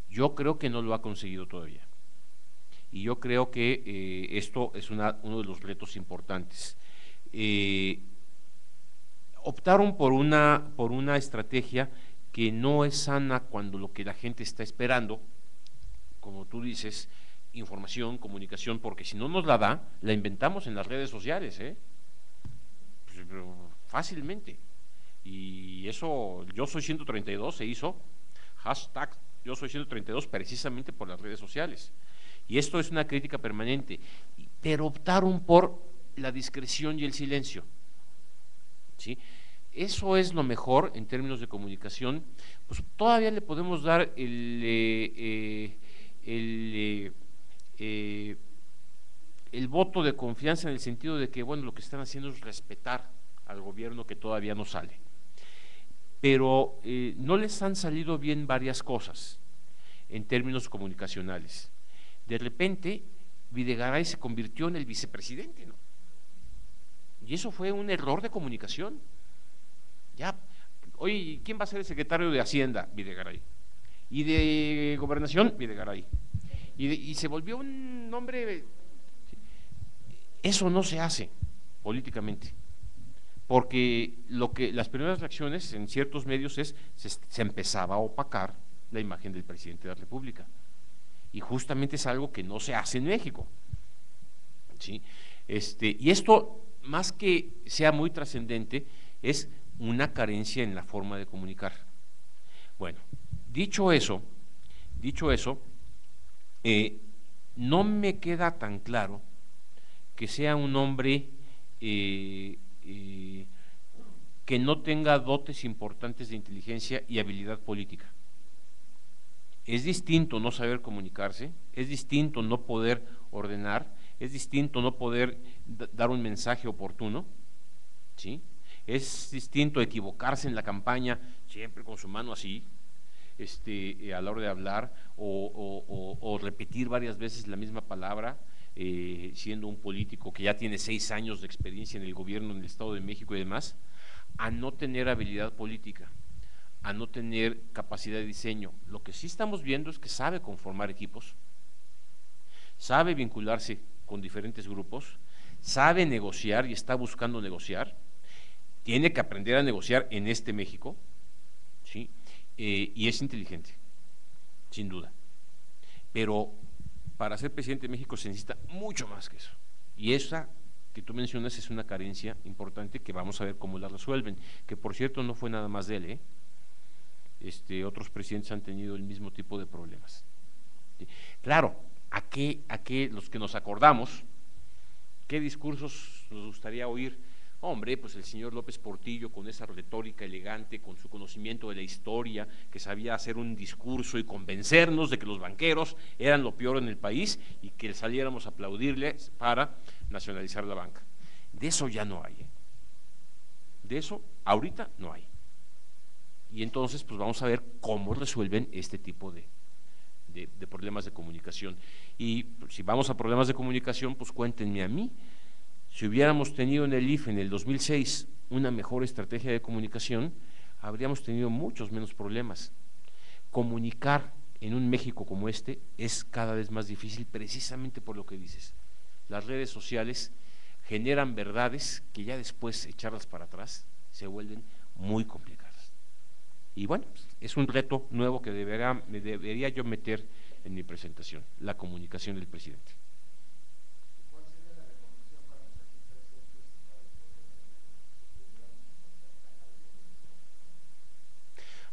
Yo creo que no lo ha conseguido todavía y yo creo que esto es uno de los retos importantes. Optaron por una estrategia que no es sana cuando lo que la gente está esperando, como tú dices, información, comunicación, porque si no nos la da, la inventamos en las redes sociales, pues, fácilmente. Y eso, Yo Soy 132 se hizo, hashtag Yo Soy 132 precisamente por las redes sociales. Y esto es una crítica permanente, pero optaron por la discreción y el silencio, ¿sí? Eso es lo mejor en términos de comunicación. Pues todavía le podemos dar el voto de confianza en el sentido de que, bueno, lo que están haciendo es respetar al gobierno que todavía no sale. Pero no les han salido bien varias cosas en términos comunicacionales. De repente, Videgaray se convirtió en el vicepresidente, ¿no? Y eso fue un error de comunicación. Ya, oye, ¿quién va a ser el secretario de Hacienda? Videgaray. Y de Gobernación, Videgaray. Y se volvió un nombre. Eso no se hace políticamente, porque las primeras reacciones en ciertos medios se empezaba a opacar la imagen del presidente de la República, y justamente es algo que no se hace en México, ¿sí? Y esto, más que sea muy trascendente, es una carencia en la forma de comunicar. Bueno, dicho eso, no me queda tan claro que sea un hombre que no tenga dotes importantes de inteligencia y habilidad política. Es distinto no saber comunicarse, es distinto no poder ordenar, es distinto no poder dar un mensaje oportuno, ¿sí? Es distinto equivocarse en la campaña, siempre con su mano así, a la hora de hablar, o repetir varias veces la misma palabra, siendo un político que ya tiene 6 años de experiencia en el gobierno, en el Estado de México y demás, a no tener habilidad política, a no tener capacidad de diseño. Lo que sí estamos viendo es que sabe conformar equipos, sabe vincularse con diferentes grupos, sabe negociar y está buscando negociar, tiene que aprender a negociar en este México, ¿sí? Y es inteligente, sin duda. Pero para ser presidente de México se necesita mucho más que eso. Y esa que tú mencionas es una carencia importante que vamos a ver cómo la resuelven, que por cierto no fue nada más de él, otros presidentes han tenido el mismo tipo de problemas. ¿Sí? Claro, ¿a qué los que nos acordamos, qué discursos nos gustaría oír? Hombre, pues el señor López Portillo, con esa retórica elegante, con su conocimiento de la historia, que sabía hacer un discurso y convencernos de que los banqueros eran lo peor en el país y que saliéramos a aplaudirles para nacionalizar la banca. De eso ya no hay, de eso ahorita no hay. Y entonces pues vamos a ver cómo resuelven este tipo de problemas de comunicación. Y si vamos a problemas de comunicación, pues cuéntenme a mí. Si hubiéramos tenido en el IFE en el 2006 una mejor estrategia de comunicación, habríamos tenido muchos menos problemas. Comunicar en un México como este es cada vez más difícil, precisamente por lo que dices. Las redes sociales generan verdades que ya después echarlas para atrás se vuelven muy complicadas. Y bueno, es un reto nuevo que debería yo meter en mi presentación, la comunicación del presidente.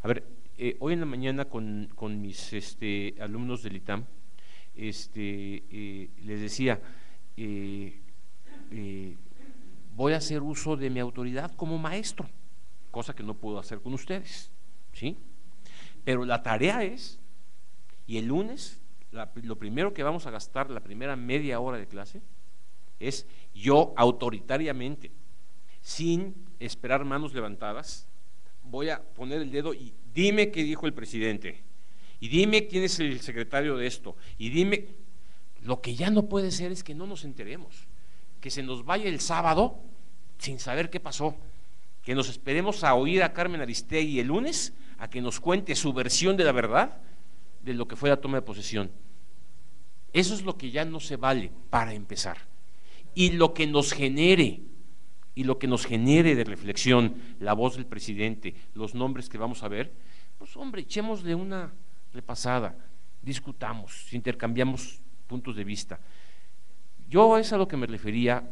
A ver, hoy en la mañana con mis alumnos del ITAM, les decía, voy a hacer uso de mi autoridad como maestro, cosa que no puedo hacer con ustedes, ¿sí? Pero la tarea es, y el lunes, lo primero que vamos a gastar, la primera media hora de clase, es yo autoritariamente, sin esperar manos levantadas, voy a poner el dedo y dime qué dijo el presidente, y dime quién es el secretario de esto, y dime. Lo que ya no puede ser es que no nos enteremos, que se nos vaya el sábado sin saber qué pasó, que nos esperemos a oír a Carmen Aristegui el lunes a que nos cuente su versión de la verdad de lo que fue la toma de posesión. Eso es lo que ya no se vale para empezar. Y lo que nos genere de reflexión, la voz del presidente, los nombres que vamos a ver, pues hombre, echémosle una repasada, discutamos, intercambiamos puntos de vista. Yo es a lo que me refería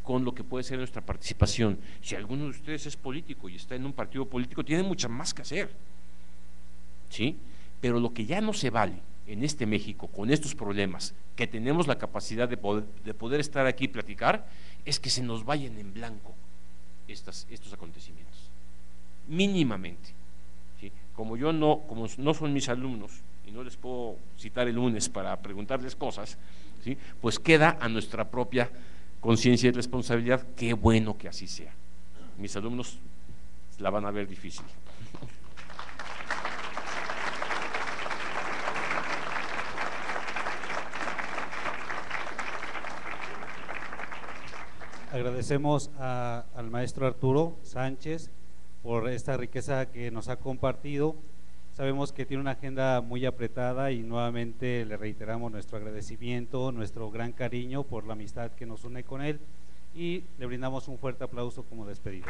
con lo que puede ser nuestra participación. Si alguno de ustedes es político y está en un partido político, tiene mucho más que hacer, ¿sí? Pero lo que ya no se vale en este México, con estos problemas, que tenemos la capacidad de poder estar aquí y platicar, es que se nos vayan en blanco estos acontecimientos, mínimamente, ¿sí? Como no son mis alumnos y no les puedo citar el lunes para preguntarles cosas, ¿sí? Pues queda a nuestra propia conciencia y responsabilidad. Qué bueno que así sea. Mis alumnos la van a ver difícil. Agradecemos al maestro Arturo Sánchez por esta riqueza que nos ha compartido. Sabemos que tiene una agenda muy apretada y nuevamente le reiteramos nuestro agradecimiento, nuestro gran cariño por la amistad que nos une con él y le brindamos un fuerte aplauso como despedida.